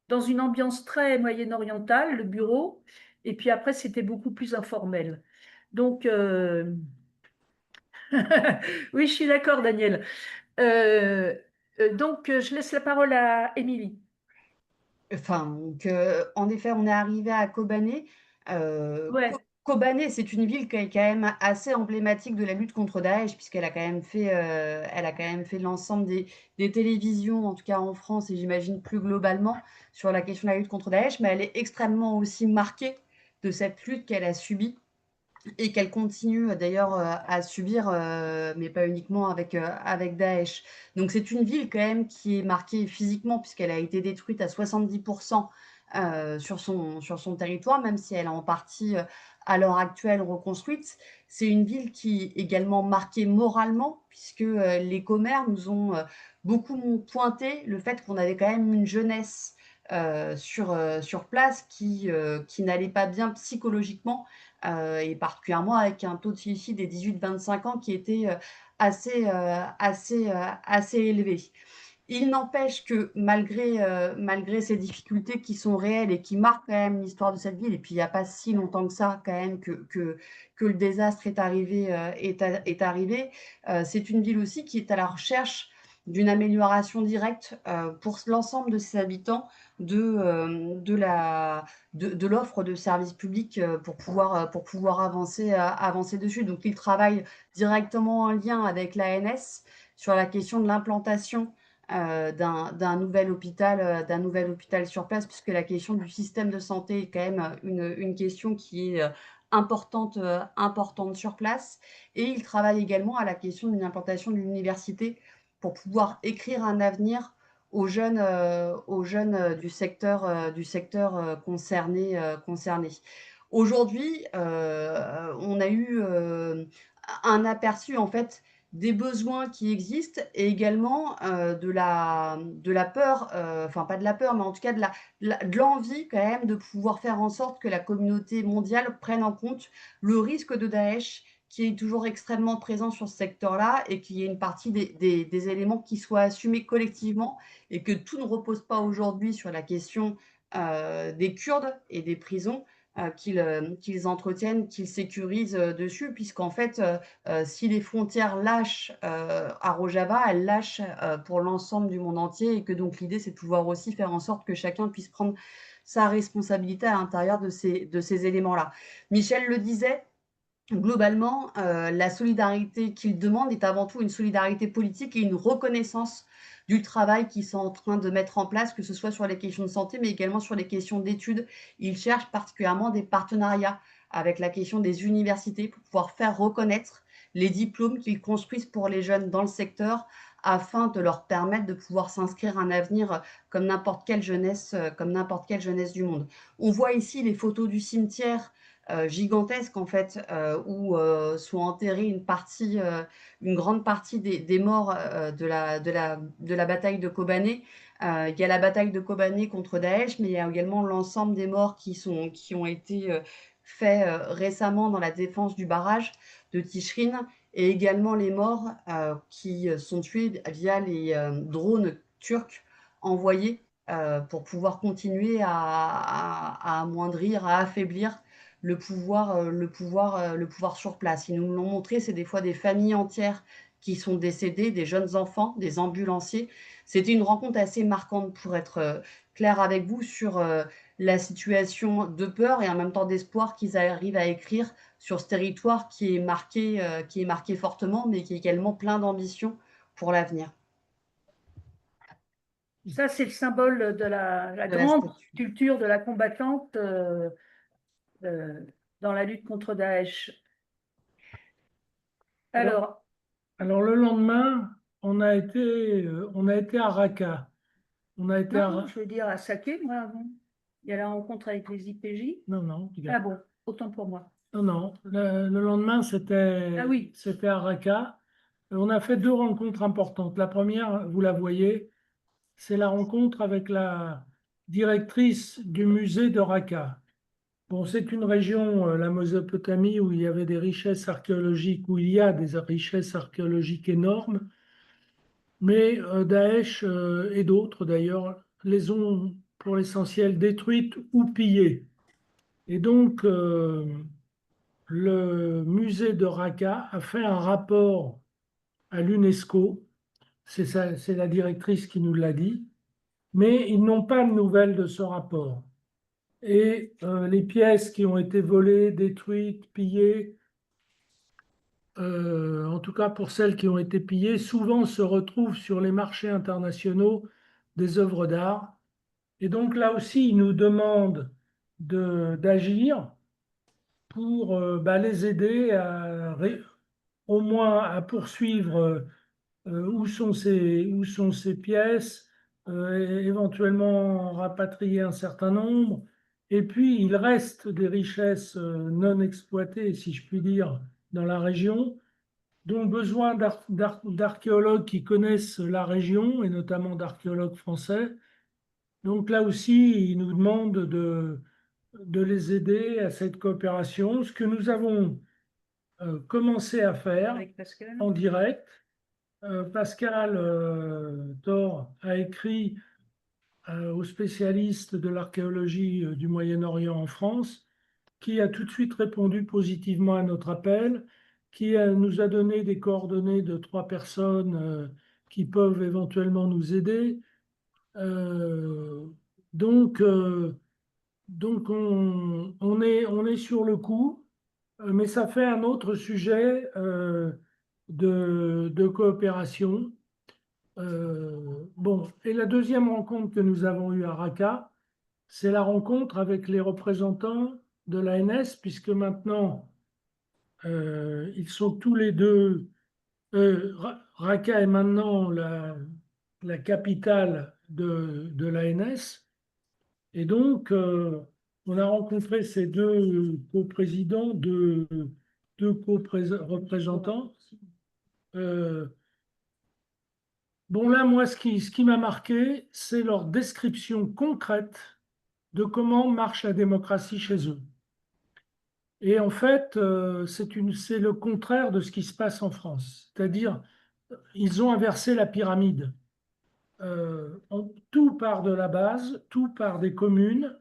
dans une ambiance très moyen-orientale, le bureau. Et puis après, c'était beaucoup plus informel. Donc, oui, je suis d'accord, Daniel. Donc, je laisse la parole à Émilie. Enfin, donc, en effet, on est arrivé à Kobané. Ouais, Kobané, c'est une ville qui est quand même assez emblématique de la lutte contre Daesh, puisqu'elle a quand même fait, elle a quand même fait l'ensemble des télévisions, en tout cas en France, et j'imagine plus globalement, sur la question de la lutte contre Daesh, mais elle est extrêmement aussi marquée de cette lutte qu'elle a subie et qu'elle continue d'ailleurs à subir, mais pas uniquement avec Daesh. Donc c'est une ville quand même qui est marquée physiquement puisqu'elle a été détruite à 70% sur son territoire, même si elle est en partie à l'heure actuelle reconstruite. C'est une ville qui est également marquée moralement puisque les commères nous ont beaucoup pointé le fait qu'on avait quand même une jeunesse sur place qui n'allait pas bien psychologiquement et particulièrement avec un taux de suicide des 18-25 ans qui était assez élevé. Il n'empêche que malgré ces difficultés qui sont réelles et qui marquent quand même l'histoire de cette ville, et puis il n'y a pas si longtemps que ça quand même que le désastre est arrivé, c'est une ville aussi qui est à la recherche d'une amélioration directe pour l'ensemble de ses habitants de l'offre de services publics pour pouvoir avancer dessus. Donc ils travaillent directement en lien avec l'ANS sur la question de l'implantation d'un nouvel hôpital sur place, puisque la question du système de santé est quand même une question qui est importante sur place. Et il travaille également à la question d'une implantation d'une université pour pouvoir écrire un avenir aux jeunes du secteur concerné. Aujourd'hui, on a eu un aperçu en fait des besoins qui existent et également de la peur, enfin pas de la peur, mais en tout cas de l'envie quand même de pouvoir faire en sorte que la communauté mondiale prenne en compte le risque de Daesh qui est toujours extrêmement présent sur ce secteur-là et qu'il y ait une partie des éléments qui soient assumés collectivement et que tout ne repose pas aujourd'hui sur la question des Kurdes et des prisons, qu'ils entretiennent, qu'ils sécurisent dessus, puisqu'en fait, si les frontières lâchent à Rojava, elles lâchent pour l'ensemble du monde entier et que donc l'idée, c'est de pouvoir aussi faire en sorte que chacun puisse prendre sa responsabilité à l'intérieur de ces éléments-là. Michel le disait, globalement, la solidarité qu'il demande est avant tout une solidarité politique et une reconnaissance du travail qu'ils sont en train de mettre en place, que ce soit sur les questions de santé, mais également sur les questions d'études. Ils cherchent particulièrement des partenariats avec la question des universités pour pouvoir faire reconnaître les diplômes qu'ils construisent pour les jeunes dans le secteur afin de leur permettre de pouvoir s'inscrire un avenir comme n'importe quelle jeunesse du monde. On voit ici les photos du cimetière gigantesque en fait, où sont enterrés une grande partie des morts de la bataille de Kobané. Il y a la bataille de Kobané contre Daesh, mais il y a également l'ensemble des morts qui ont été faits récemment dans la défense du barrage de Tichrin, et également les morts qui sont tués via les drones turcs envoyés pour pouvoir continuer à amoindrir, à affaiblir le pouvoir sur place. Ils nous l'ont montré, c'est des fois des familles entières qui sont décédées, des jeunes enfants, des ambulanciers. C'était une rencontre assez marquante pour être clair avec vous sur la situation de peur et en même temps d'espoir qu'ils arrivent à écrire sur ce territoire qui est marqué fortement, mais qui est également plein d'ambition pour l'avenir. ça, c'est le symbole de la De la grande statue. culture de la combattante euh, dans la lutte contre Daesh. Alors, Alors le lendemain, on a été à Raqqa. On a été non, je veux dire à Saké, moi, avant. Il y a la rencontre avec les IPJ. Non, non, Ah regarde. bon, autant pour moi. Non, non. Le lendemain, Ah oui. c'était à Raqqa. On a fait deux rencontres importantes. La première, vous la voyez, c'est la rencontre avec directrice du musée de Raqqa. Bon, c'est une région, la Mésopotamie, où il y avait des richesses archéologiques, où il y a des richesses archéologiques énormes, mais Daesh et d'autres d'ailleurs les ont pour l'essentiel détruites ou pillées. Et donc, le musée de Raqqa a fait un rapport à l'UNESCO, c'est la directrice qui nous l'a dit, mais ils n'ont pas de nouvelles de ce rapport. Et les pièces qui ont été volées, détruites, pillées, en tout cas pour celles qui ont été pillées, souvent se retrouvent sur les marchés internationaux des œuvres d'art. Et donc là aussi, ils nous demandent d'agir pour les aider au moins à poursuivre où sont ces pièces, éventuellement rapatrier un certain nombre. Et puis, il reste des richesses non exploitées, si je puis dire, dans la région, dont besoin d'archéologues qui connaissent la région, et notamment d'archéologues français. Donc là aussi, ils nous demandent de les aider à cette coopération, ce que nous avons commencé à faire Avec Pascal. en direct. Pascal Thor a écrit aux spécialistes de l'archéologie du Moyen-Orient en France, qui a tout de suite répondu positivement à notre appel, qui nous a donné des coordonnées de 3 personnes qui peuvent éventuellement nous aider. Euh, donc, euh, donc on est sur le coup, mais ça fait un autre sujet de coopération. Bon, et la deuxième rencontre que nous avons eue à Raqqa, c'est la rencontre avec les représentants de l'ANS, puisque maintenant, ils sont tous les deux. Raqqa est maintenant la capitale de l'ANS. Et donc, on a rencontré ces deux co-présidents, deux co-représentants. Bon, là, moi, ce qui m'a marqué, c'est leur description concrète de comment marche la démocratie chez eux. Et en fait, c'est le contraire de ce qui se passe en France. C'est-à-dire, ils ont inversé la pyramide. Tout part de la base, tout part des communes,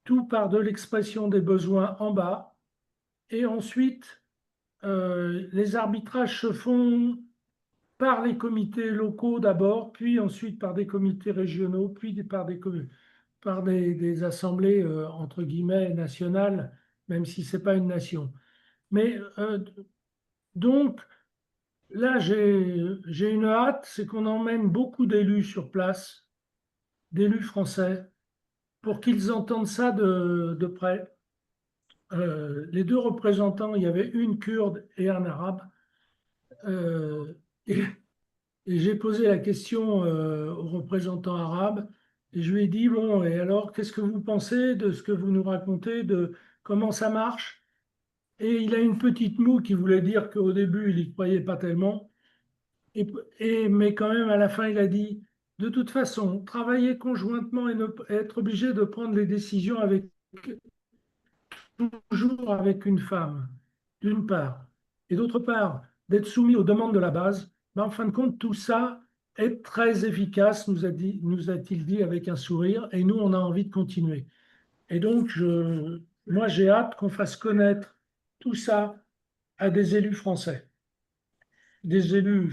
tout part de l'expression des besoins en bas. Et ensuite, les arbitrages se font par les comités locaux d'abord, puis ensuite par des comités régionaux, puis par des assemblées, entre guillemets, nationales, même si ce n'est pas une nation. Mais donc, là, j'ai une hâte, c'est qu'on emmène beaucoup d'élus sur place, d'élus français, pour qu'ils entendent ça de près. Les deux représentants, il y avait une kurde et un arabe. Et j'ai posé la question au représentant arabe et je lui ai dit, bon, et alors, qu'est-ce que vous pensez de ce que vous nous racontez, de comment ça marche? Et il a une petite moue qui voulait dire qu'au début, il n'y croyait pas tellement. Mais quand même, à la fin, il a dit, de toute façon, travailler conjointement et être obligé de prendre les décisions toujours avec une femme, d'une part, et d'autre part, d'être soumis aux demandes de la base, en fin de compte, tout ça est très efficace, nous a-t-il dit avec un sourire, et nous, on a envie de continuer. Et donc, moi, j'ai hâte qu'on fasse connaître tout ça à des élus français. Des élus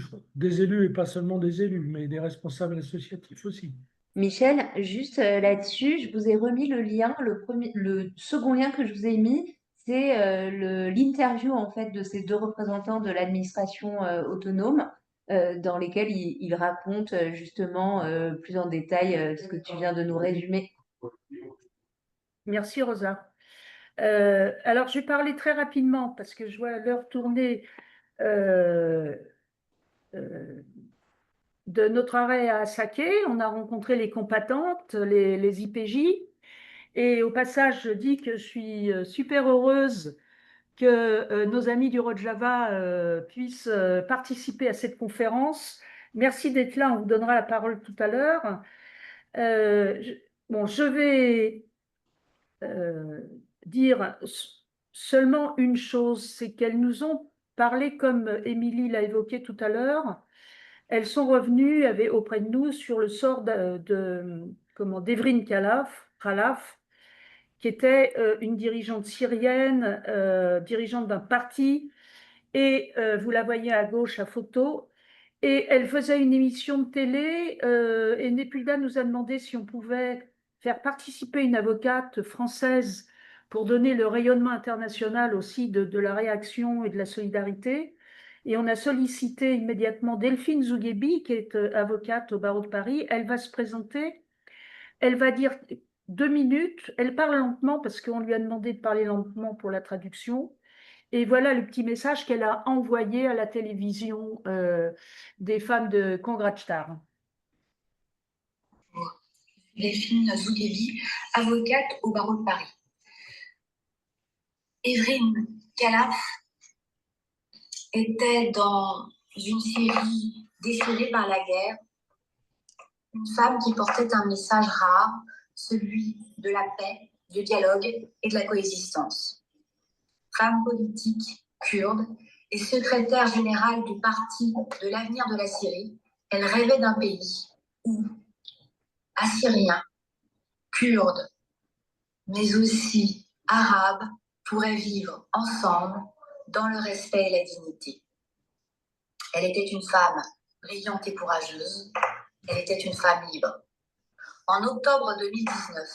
et pas seulement des élus, mais des responsables associatifs aussi. Michel, juste là-dessus, je vous ai remis le lien. Le second lien que je vous ai mis, c'est l'interview en fait de ces deux représentants de l'administration autonome, dans lesquels ils racontent justement plus en détail ce que tu viens de nous résumer. Merci Rosa. Alors, je vais parler très rapidement parce que je vois l'heure tourner de notre arrêt à Saké. On a rencontré les compatantes, les IPJ. Et au passage, je dis que je suis super heureuse que nos amis du Rojava puissent participer à cette conférence. Merci d'être là, on vous donnera la parole tout à l'heure. Bon, je vais dire seulement une chose, c'est qu'elles nous ont parlé, comme Émilie l'a évoqué tout à l'heure, elles sont revenues auprès de nous sur le sort d'Evrin Khalaf, qui était une dirigeante syrienne, dirigeante d'un parti, et vous la voyez à gauche à photo, et elle faisait une émission de télé, et Nepulda nous a demandé si on pouvait faire participer une avocate française pour donner le rayonnement international aussi de la réaction et de la solidarité. Et on a sollicité immédiatement Delphine Zouguebi, qui est avocate au barreau de Paris. Elle va se présenter, elle va dire 2 minutes, elle parle lentement parce qu'on lui a demandé de parler lentement pour la traduction. Et voilà le petit message qu'elle a envoyé à la télévision des femmes de Kongratstar. Delphine Zouguebi, avocate au barreau de Paris. Evrin Khalaf était dans une série déchirée par la guerre, une femme qui portait un message rare, celui de la paix, du dialogue et de la coexistence. Femme politique kurde et secrétaire générale du Parti de l'avenir de la Syrie, elle rêvait d'un pays où Assyriens, Kurdes, mais aussi Arabes pourraient vivre ensemble dans le respect et la dignité. Elle était une femme brillante et courageuse. Elle était une femme libre. En octobre 2019,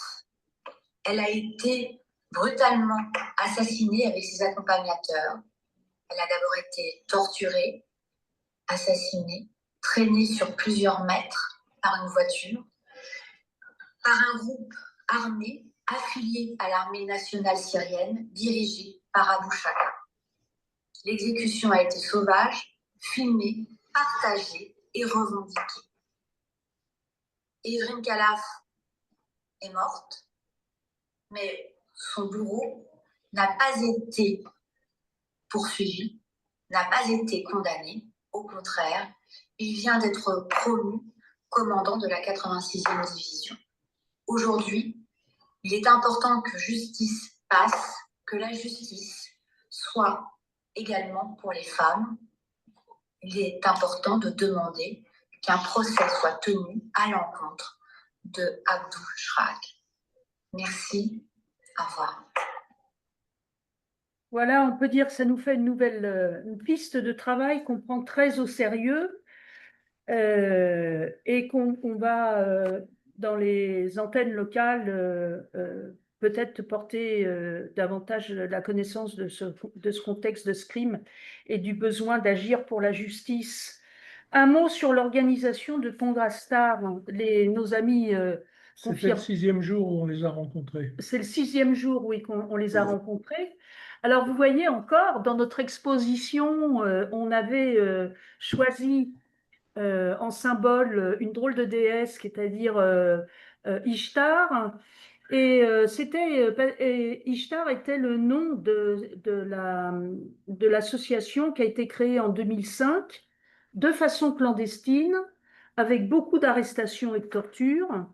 elle a été brutalement assassinée avec ses accompagnateurs. Elle a d'abord été torturée, assassinée, traînée sur plusieurs mètres par une voiture, par un groupe armé affilié à l'armée nationale syrienne dirigée par Abu Shaka. L'exécution a été sauvage, filmée, partagée et revendiquée. Evrin Khalaf est morte, mais son bourreau n'a pas été poursuivi, n'a pas été condamné. Au contraire, il vient d'être promu commandant de la 86e division. Aujourd'hui, il est important que justice passe, que la justice soit également pour les femmes. Il est important de demander qu'un procès soit tenu à l'encontre de Abdul Shrak. Merci. Au revoir. Voilà, on peut dire que ça nous fait une piste de travail qu'on prend très au sérieux et qu'on va, dans les antennes locales, peut-être porter davantage la connaissance de ce contexte de ce crime et du besoin d'agir pour la justice. Un mot sur l'organisation de Kongrastar. Nos amis C'était le 6e jour où on les a rencontrés. C'est le 6e jour, oui, qu'on les a rencontrés. Alors, vous voyez encore, dans notre exposition, on avait choisi en symbole une drôle de déesse, c'est-à-dire Ishtar. Et Ishtar était le nom de l'association qui a été créée en 2005 de façon clandestine, avec beaucoup d'arrestations et de tortures.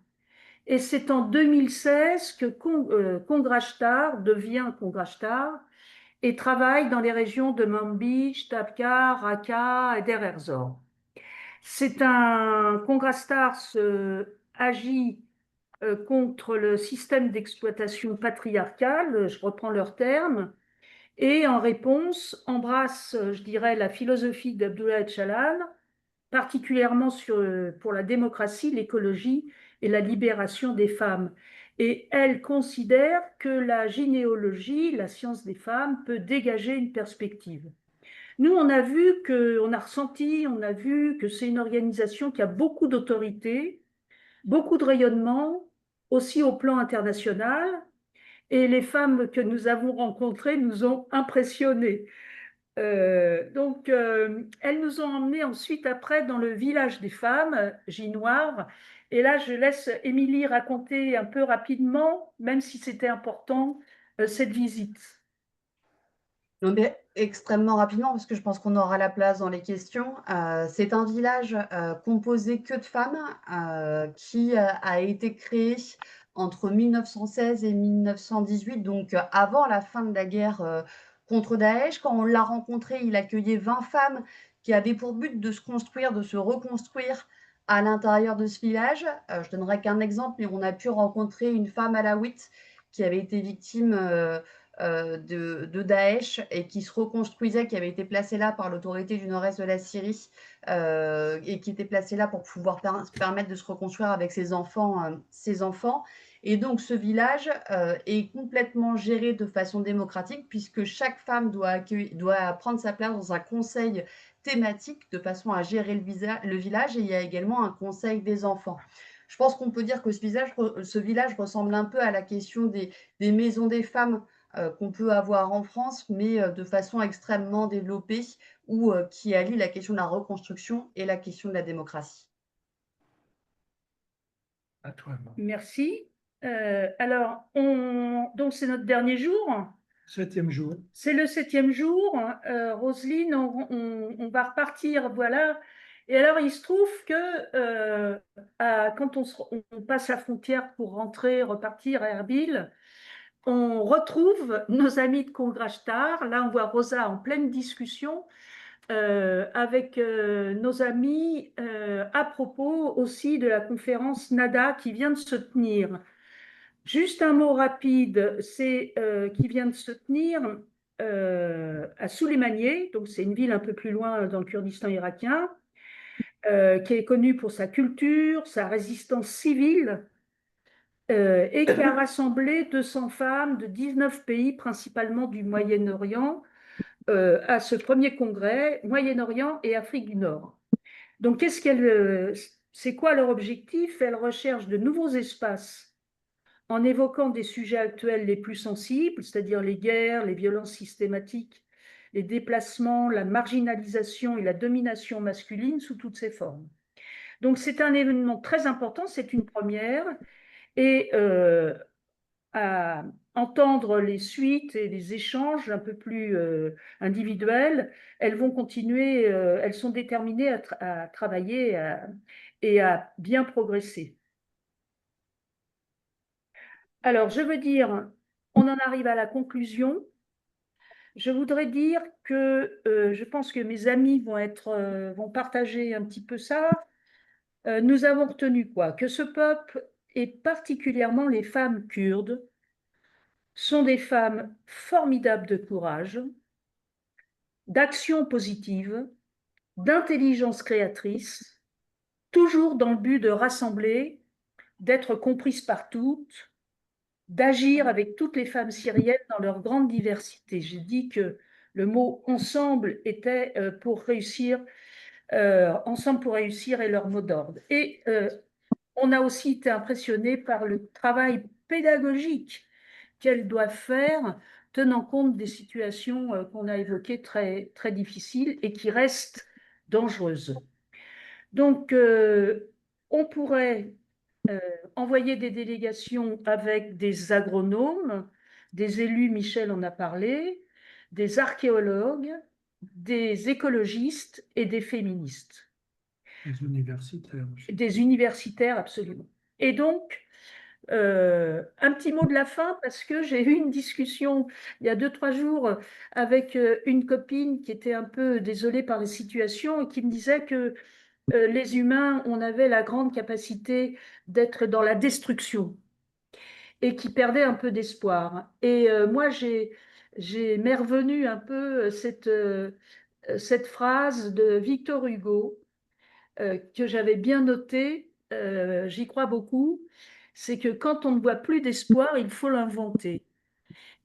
Et c'est en 2016 que Kongrastar devient Kongrastar et travaille dans les régions de Manbij, Tabqa, Raqqa et Deir ez-Zor. Kongrastar agit contre le système d'exploitation patriarcal, je reprends leurs termes, et en réponse embrasse, je dirais, la philosophie d'Abdullah Öcalan, particulièrement pour la démocratie, l'écologie et la libération des femmes. Et elle considère que la gynéologie, la science des femmes, peut dégager une perspective. Nous, on a vu on a ressenti, on a vu que c'est une organisation qui a beaucoup d'autorité, beaucoup de rayonnement, aussi au plan international. Et les femmes que nous avons rencontrées nous ont impressionnés. Donc, elles nous ont emmenés ensuite après dans le village des femmes, Ginoire. Et là, je laisse Émilie raconter un peu rapidement, même si c'était important, cette visite. Non, mais extrêmement rapidement, parce que je pense qu'on aura la place dans les questions. C'est un village composé que de femmes qui a été créé entre 1916 et 1918, donc avant la fin de la guerre contre Daesh. Quand on l'a rencontré, il accueillait 20 femmes qui avaient pour but de se construire, de se reconstruire à l'intérieur de ce village. Je donnerai qu'un exemple, mais on a pu rencontrer une femme alawite qui avait été victime de Daesh et qui se reconstruisait, qui avait été placée là par l'autorité du nord-est de la Syrie et qui était placée là pour pouvoir permettre de se reconstruire avec ses enfants. Et donc ce village est complètement géré de façon démocratique puisque chaque femme doit prendre sa place dans un conseil thématique de façon à gérer le village, et il y a également un conseil des enfants. Je pense qu'on peut dire que ce village ressemble un peu à la question des maisons des femmes qu'on peut avoir en France, mais de façon extrêmement développée, ou qui allie la question de la reconstruction et la question de la démocratie. À toi, Maud. Merci. Alors, donc c'est notre dernier jour. 7e jour. C'est le 7e jour. Roselyne, on va repartir, voilà. Et alors, il se trouve que quand on passe la frontière pour rentrer, repartir à Erbil, on retrouve nos amis de Kongrashtar. Là, on voit Rosa en pleine discussion avec nos amis à propos aussi de la conférence NADA qui vient de se tenir. Juste un mot rapide, c'est qui vient de se tenir à Souleymaniye, donc c'est une ville un peu plus loin dans le Kurdistan irakien, qui est connue pour sa culture, sa résistance civile, et qui a rassemblé 200 femmes de 19 pays, principalement du Moyen-Orient, à ce premier congrès, Moyen-Orient et Afrique du Nord. Donc, c'est quoi leur objectif? Elles recherchent de nouveaux espaces en évoquant des sujets actuels les plus sensibles, c'est-à-dire les guerres, les violences systématiques, les déplacements, la marginalisation et la domination masculine sous toutes ses formes. Donc, c'est un événement très important, c'est une première, et à entendre les suites et les échanges un peu plus individuels, elles vont continuer, elles sont déterminées à travailler et à bien progresser. Alors, je veux dire, on en arrive à la conclusion. Je voudrais dire que je pense que mes amis vont partager un petit peu ça. Nous avons retenu quoi? Que ce peuple, et particulièrement les femmes kurdes, sont des femmes formidables de courage, d'action positive, d'intelligence créatrice, toujours dans le but de rassembler, d'être comprises par toutes, d'agir avec toutes les femmes syriennes dans leur grande diversité. J'ai dit que le mot ensemble était pour réussir, ensemble pour réussir est leur mot d'ordre. Et on a aussi été impressionné par le travail pédagogique qu'elles doivent faire, tenant compte des situations qu'on a évoquées très, très difficiles et qui restent dangereuses. Donc, on pourrait envoyer des délégations avec des agronomes, des élus, Michel en a parlé, des archéologues, des écologistes et des féministes. Des universitaires. Des universitaires, absolument. Et donc, un petit mot de la fin, parce que j'ai eu une discussion il y a 2-3 jours avec une copine qui était un peu désolée par la situation et qui me disait que les humains, on avait la grande capacité d'être dans la destruction et qui perdaient un peu d'espoir. Et moi, m'est revenue un peu cette phrase de Victor Hugo que j'avais bien notée, j'y crois beaucoup, c'est que quand on ne voit plus d'espoir, il faut l'inventer.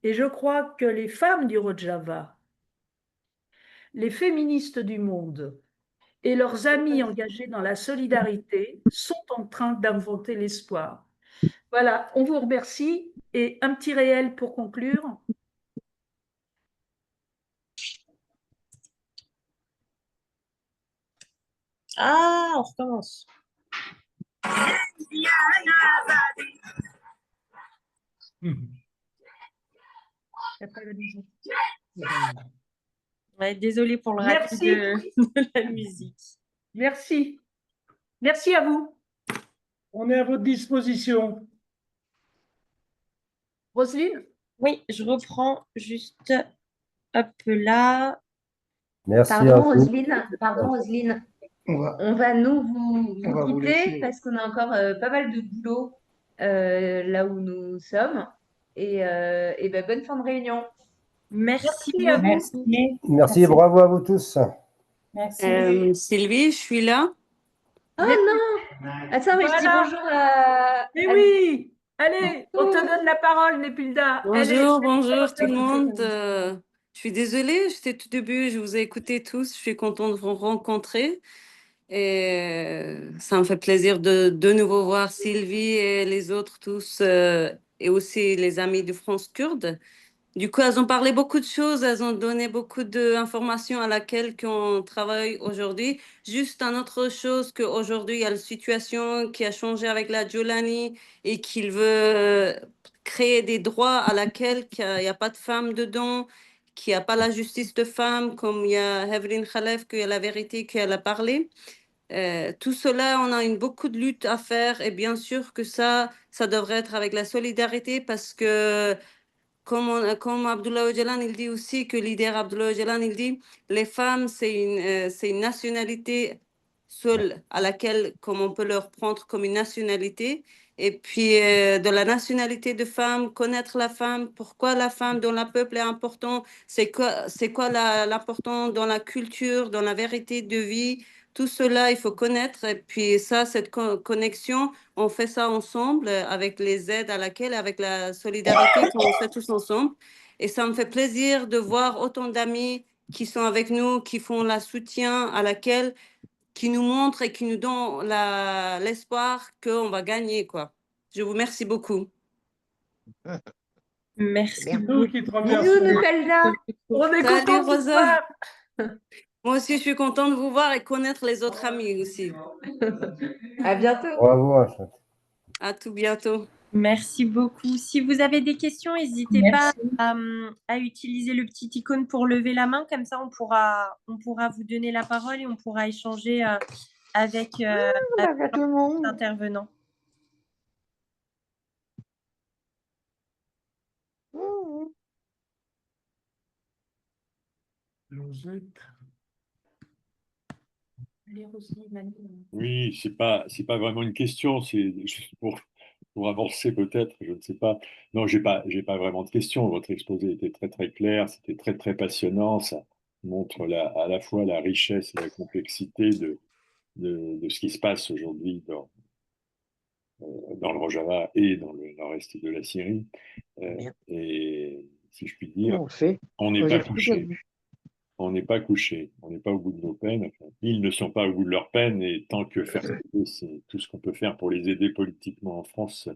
Et je crois que les femmes du Rojava, les féministes du monde et leurs amis engagés dans la solidarité sont en train d'inventer l'espoir. Voilà, on vous remercie. Et un petit réel pour conclure. Ah, on recommence. Ouais, désolée pour le raté de la musique. Merci. Merci à vous. On est à votre disposition. Roselyne? Oui, je reprends juste, hop là. Merci à Pardon, vous. Roselyne. On va, On va on va vous quitter laisser. parce qu'on a encore pas mal de boulot là où nous sommes. Et ben, bonne fin de réunion. Merci Merci à beaucoup. vous. Merci. Merci, bravo à vous tous. Merci. Sylvie, je suis là. Oh non! Attends, mais je dis Voilà. bonjour à... Mais à- oui, allez, on te donne la parole, Nepilda. Bonjour, bonjour tout le monde. Je suis désolée, j'étais tout début, je vous ai écouté tous. Je suis contente de vous rencontrer. Et ça me fait plaisir de nouveau voir Sylvie et les autres tous, et aussi les amis de France Kurde. Du coup, elles ont parlé beaucoup de choses, elles ont donné beaucoup d'informations à laquelle on travaille aujourd'hui. Juste une autre chose qu'aujourd'hui, il y a la situation qui a changé avec la Giuliani et qu'il veut créer des droits à laquelle il n'y a pas de femmes dedans, qu'il n'y a pas la justice de femmes, comme il y a Hevrin Khalef, qu'il y a la vérité qu'elle a parlé. Tout cela, on a beaucoup de lutte à faire et bien sûr que ça devrait être avec la solidarité parce que comme Abdullah Öcalan, il dit aussi que leader Abdullah Öcalan, il dit les femmes, c'est une nationalité seule à laquelle, comme on peut leur prendre comme une nationalité. Et puis, de la nationalité de femme, connaître la femme, pourquoi la femme dans le peuple est important, c'est quoi l'important dans la culture, dans la vérité de vie. Tout cela, il faut connaître. Et puis ça, cette connexion, on fait ça ensemble avec les aides à laquelle, avec la solidarité qu'on fait tous ensemble. Et ça me fait plaisir de voir autant d'amis qui sont avec nous, qui font la soutien à laquelle, qui nous montrent et qui nous donnent l'espoir qu'on va gagner, quoi. Je vous remercie beaucoup. Merci Nous beaucoup. qui te Bisous, remercions. Nepelda. On est Salut, contents de vous Rosa. voir. Moi aussi, je suis contente de vous voir et connaître les autres amis aussi. À bientôt. Bravo à chacun. À tout bientôt. Merci beaucoup. Si vous avez des questions, n'hésitez pas à utiliser le petit icône pour lever la main. Comme ça, on pourra vous donner la parole et on pourra échanger avec tout le monde. l'intervenant. Oui, c'est pas vraiment une question, c'est juste pour avancer peut-être, je ne sais pas. Non, j'ai pas vraiment de question. Votre exposé était très très clair, c'était très très passionnant. Ça montre à la fois la richesse et la complexité de ce qui se passe aujourd'hui dans le Rojava et dans le nord-est de la Syrie. Et si je puis dire, on n'est pas couché. On n'est pas couché, on n'est pas au bout de nos peines. Enfin, ils ne sont pas au bout de leur peine et tant que faire sauter, c'est tout ce qu'on peut faire pour les aider politiquement en France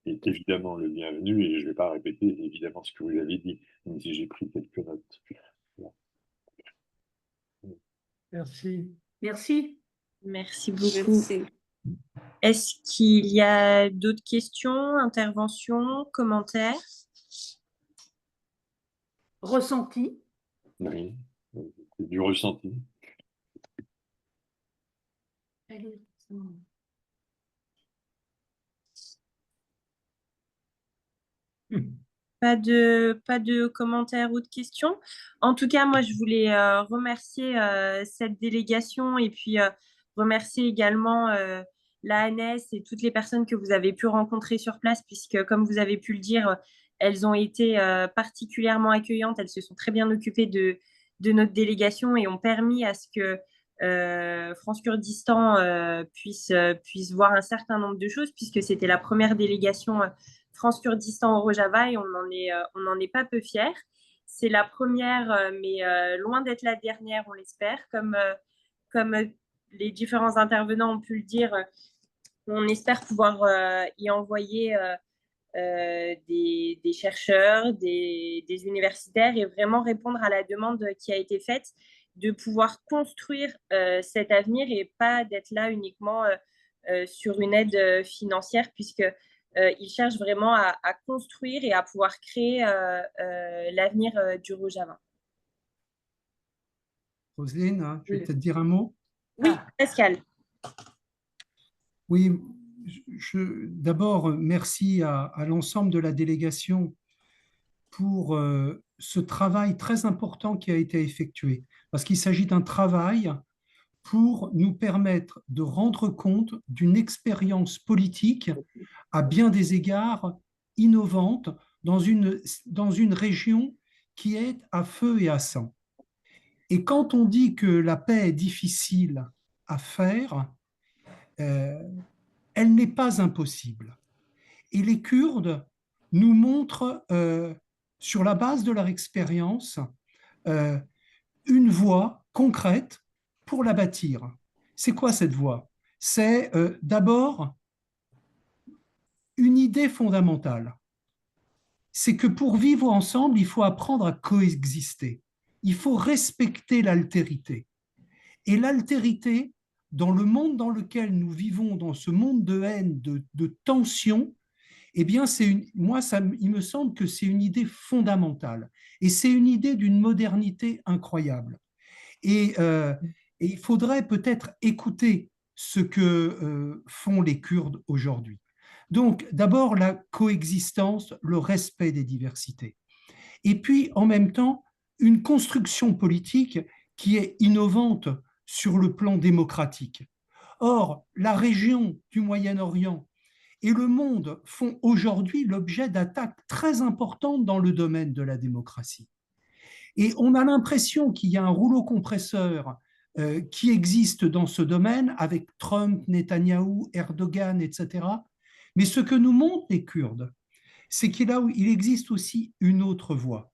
est évidemment le bienvenu et je ne vais pas répéter évidemment ce que vous avez dit, même si j'ai pris quelques notes. Voilà. Merci. Merci. Merci beaucoup. Merci. Est-ce qu'il y a d'autres questions, interventions, commentaires? Ressenti? Oui, c'est du ressenti. Pas de commentaires ou de questions. En tout cas, moi, je voulais remercier cette délégation et puis remercier également l'ANS et toutes les personnes que vous avez pu rencontrer sur place, puisque, comme vous avez pu le dire, elles ont été particulièrement accueillantes. Elles se sont très bien occupées de notre délégation et ont permis à ce que France Kurdistan puisse voir un certain nombre de choses, puisque c'était la première délégation France Kurdistan au Rojava et on n'en est pas peu fiers. C'est la première, mais loin d'être la dernière, on l'espère. Comme les différents intervenants ont pu le dire, on espère pouvoir y envoyer des chercheurs, des universitaires et vraiment répondre à la demande qui a été faite de pouvoir construire cet avenir et pas d'être là uniquement sur une aide financière, puisque ils cherchent vraiment à construire et à pouvoir créer l'avenir du Rojava. Roselyne, je vais peut-être dire un mot. Oui, Pascal. Oui, D'abord, merci à l'ensemble de la délégation pour ce travail très important qui a été effectué, parce qu'il s'agit d'un travail pour nous permettre de rendre compte d'une expérience politique à bien des égards innovante dans une région qui est à feu et à sang. Et quand on dit que la paix est difficile à faire, elle n'est pas impossible. Et les Kurdes nous montrent, sur la base de leur expérience, une voie concrète pour la bâtir. C'est quoi cette voie? C'est d'abord une idée fondamentale. C'est que pour vivre ensemble, il faut apprendre à coexister. Il faut respecter l'altérité. Et l'altérité, dans le monde dans lequel nous vivons, dans ce monde de haine, de tension, eh bien, il me semble que c'est une idée fondamentale. Et c'est une idée d'une modernité incroyable. Et il faudrait peut-être écouter ce que font les Kurdes aujourd'hui. Donc, d'abord, la coexistence, le respect des diversités. Et puis, en même temps, une construction politique qui est innovante sur le plan démocratique. Or, la région du Moyen-Orient et le monde font aujourd'hui l'objet d'attaques très importantes dans le domaine de la démocratie. Et on a l'impression qu'il y a un rouleau compresseur qui existe dans ce domaine avec Trump, Netanyahou, Erdogan, etc. Mais ce que nous montrent les Kurdes, c'est qu'il existe aussi une autre voie.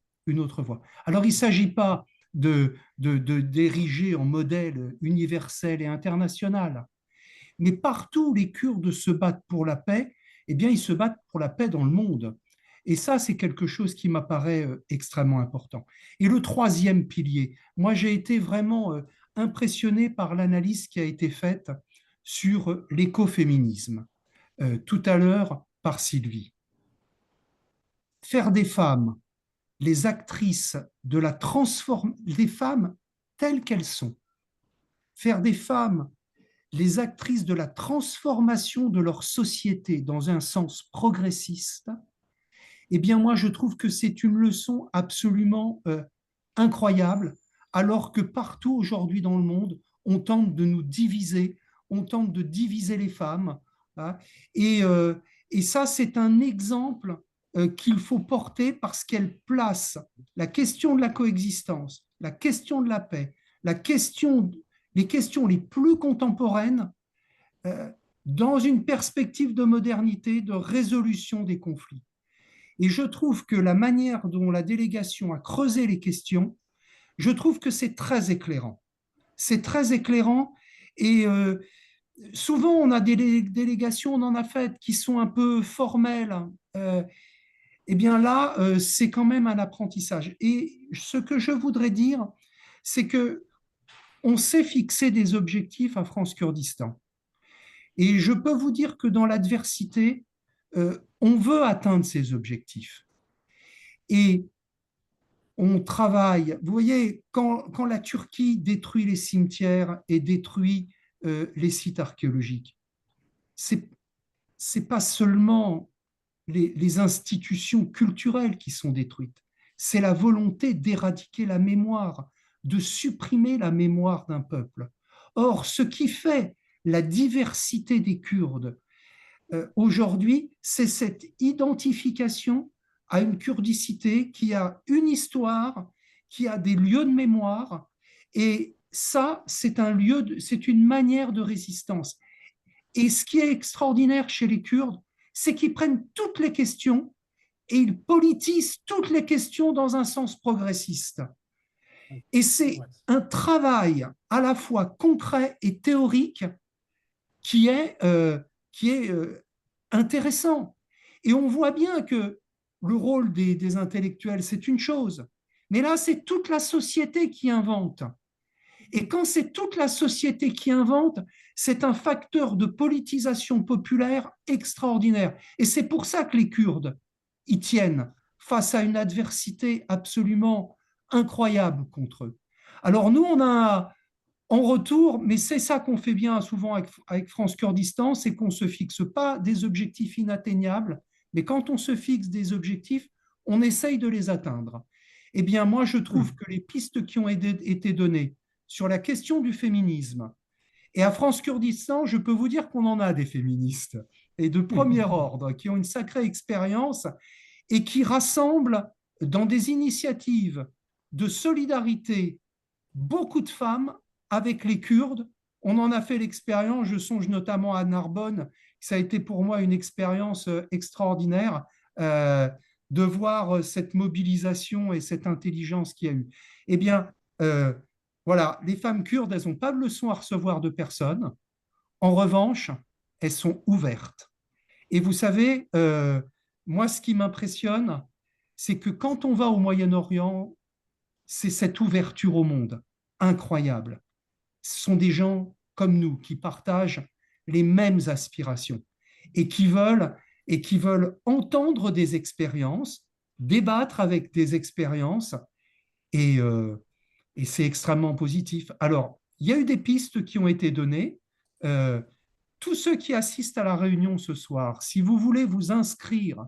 Alors, il ne s'agit pas d'ériger en modèle universel et international, mais partout où les Kurdes se battent pour la paix, eh bien, ils se battent pour la paix dans le monde. Et ça, c'est quelque chose qui m'apparaît extrêmement important. Et le troisième pilier, moi, j'ai été vraiment impressionné par l'analyse qui a été faite sur l'écoféminisme, tout à l'heure par Sylvie. Faire des femmes les actrices de la transformation, des femmes telles qu'elles sont, faire des femmes les actrices de la transformation de leur société dans un sens progressiste, eh bien moi je trouve que c'est une leçon absolument incroyable, alors que partout aujourd'hui dans le monde, on tente de nous diviser, on tente de diviser les femmes, hein, et ça c'est un exemple qu'il faut porter parce qu'elle place la question de la coexistence, la question de la paix, les questions les plus contemporaines dans une perspective de modernité, de résolution des conflits. Et je trouve que la manière dont la délégation a creusé les questions, je trouve que c'est très éclairant. C'est très éclairant et souvent on a des délégations, on en a faites qui sont un peu formelles. Eh bien là, c'est quand même un apprentissage. Et ce que je voudrais dire, c'est que on s'est fixé des objectifs à France Kurdistan. Et je peux vous dire que dans l'adversité, on veut atteindre ces objectifs. Et on travaille. Vous voyez, quand la Turquie détruit les cimetières et détruit les sites archéologiques, c'est pas seulement les institutions culturelles qui sont détruites, c'est la volonté d'éradiquer la mémoire, de supprimer la mémoire d'un peuple. Or, ce qui fait la diversité des Kurdes aujourd'hui, c'est cette identification à une kurdicité qui a une histoire, qui a des lieux de mémoire, et ça, c'est une manière de résistance. Et ce qui est extraordinaire chez les Kurdes, c'est qu'ils prennent toutes les questions et ils politisent toutes les questions dans un sens progressiste. Et c'est un travail à la fois concret et théorique qui est intéressant. Et on voit bien que le rôle des intellectuels, c'est une chose, mais là, c'est toute la société qui invente. Et quand c'est toute la société qui invente, c'est un facteur de politisation populaire extraordinaire. Et c'est pour ça que les Kurdes y tiennent face à une adversité absolument incroyable contre eux. Alors nous, on En retour, mais c'est ça qu'on fait bien souvent avec France Kurdistan, c'est qu'on ne se fixe pas des objectifs inatteignables, mais quand on se fixe des objectifs, on essaye de les atteindre. Eh bien, moi, je trouve que les pistes qui ont été données sur la question du féminisme, et à France Kurdistan, je peux vous dire qu'on en a des féministes, et de premier ordre, qui ont une sacrée expérience et qui rassemblent dans des initiatives de solidarité beaucoup de femmes avec les Kurdes. On en a fait l'expérience, je songe notamment à Narbonne, ça a été pour moi une expérience extraordinaire de voir cette mobilisation et cette intelligence qu'il y a eu. Eh bien, voilà, les femmes kurdes, elles n'ont pas de leçons à recevoir de personne. En revanche, elles sont ouvertes. Et vous savez, moi, ce qui m'impressionne, c'est que quand on va au Moyen-Orient, c'est cette ouverture au monde incroyable. Ce sont des gens comme nous qui partagent les mêmes aspirations et qui veulent entendre des expériences, débattre avec des expériences, et c'est extrêmement positif. Alors, il y a eu des pistes qui ont été données. Tous ceux qui assistent à la réunion ce soir, si vous voulez vous inscrire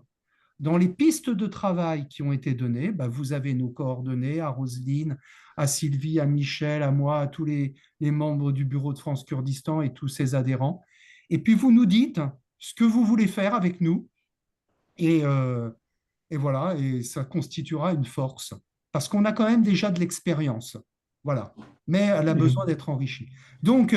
dans les pistes de travail qui ont été données, vous avez nos coordonnées à Roselyne, à Sylvie, à Michel, à moi, à tous les membres du bureau de France Kurdistan et tous ses adhérents. Et puis vous nous dites ce que vous voulez faire avec nous. Et voilà, et ça constituera une force. Parce qu'on a quand même déjà de l'expérience. Voilà. Mais elle a besoin d'être enrichie. Donc,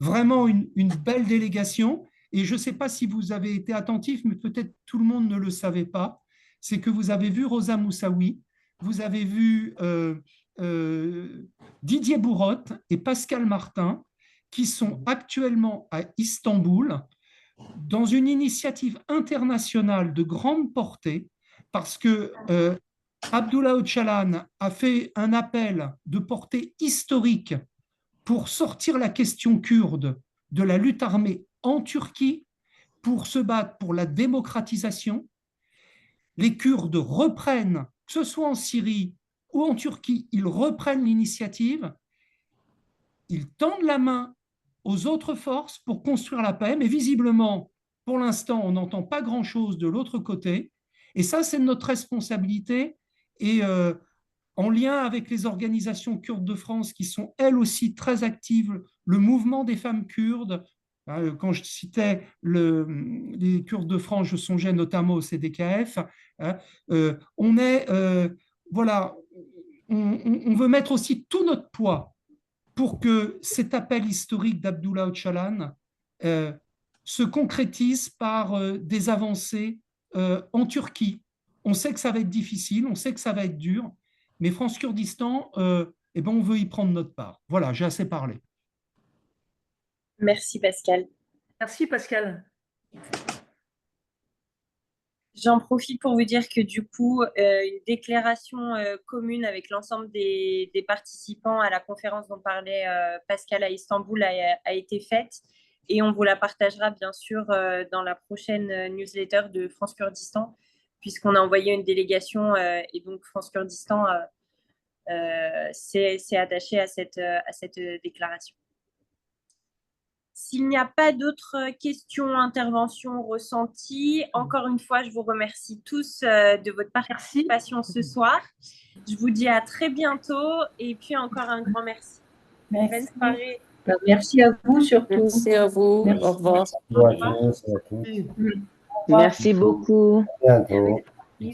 vraiment une belle délégation. Et je ne sais pas si vous avez été attentif, mais peut-être tout le monde ne le savait pas, c'est que vous avez vu Rosa Moussaoui, vous avez vu Didier Bourotte et Pascal Martin, qui sont actuellement à Istanbul dans une initiative internationale de grande portée, parce que Abdullah Öcalan a fait un appel de portée historique pour sortir la question kurde de la lutte armée en Turquie, pour se battre pour la démocratisation. Les Kurdes reprennent, que ce soit en Syrie ou en Turquie, ils reprennent l'initiative, ils tendent la main aux autres forces pour construire la paix, mais visiblement, pour l'instant, on n'entend pas grand-chose de l'autre côté, et ça, c'est notre responsabilité, et en lien avec les organisations kurdes de France qui sont elles aussi très actives, le mouvement des femmes kurdes. Quand je citais les Kurdes de France, je songeais notamment au CDKF. Voilà, on veut mettre aussi tout notre poids pour que cet appel historique d'Abdullah Öcalan se concrétise par des avancées en Turquie. On sait que ça va être difficile, on sait que ça va être dur, mais France Kurdistan, on veut y prendre notre part. Voilà, j'ai assez parlé. Merci Pascal. Merci Pascal. J'en profite pour vous dire que du coup, une déclaration commune avec l'ensemble des participants à la conférence dont parlait Pascal à Istanbul a été faite, et on vous la partagera bien sûr dans la prochaine newsletter de France Kurdistan, puisqu'on a envoyé une délégation et donc France Kurdistan s'est attaché à cette déclaration. S'il n'y a pas d'autres questions, interventions, ressenties, encore une fois, je vous remercie tous de votre participation ce soir. Je vous dis à très bientôt et puis encore un grand merci. Merci. Bonne soirée. Merci à vous surtout. Merci à vous. Merci. Au revoir. Merci à tous. Merci beaucoup. À bientôt.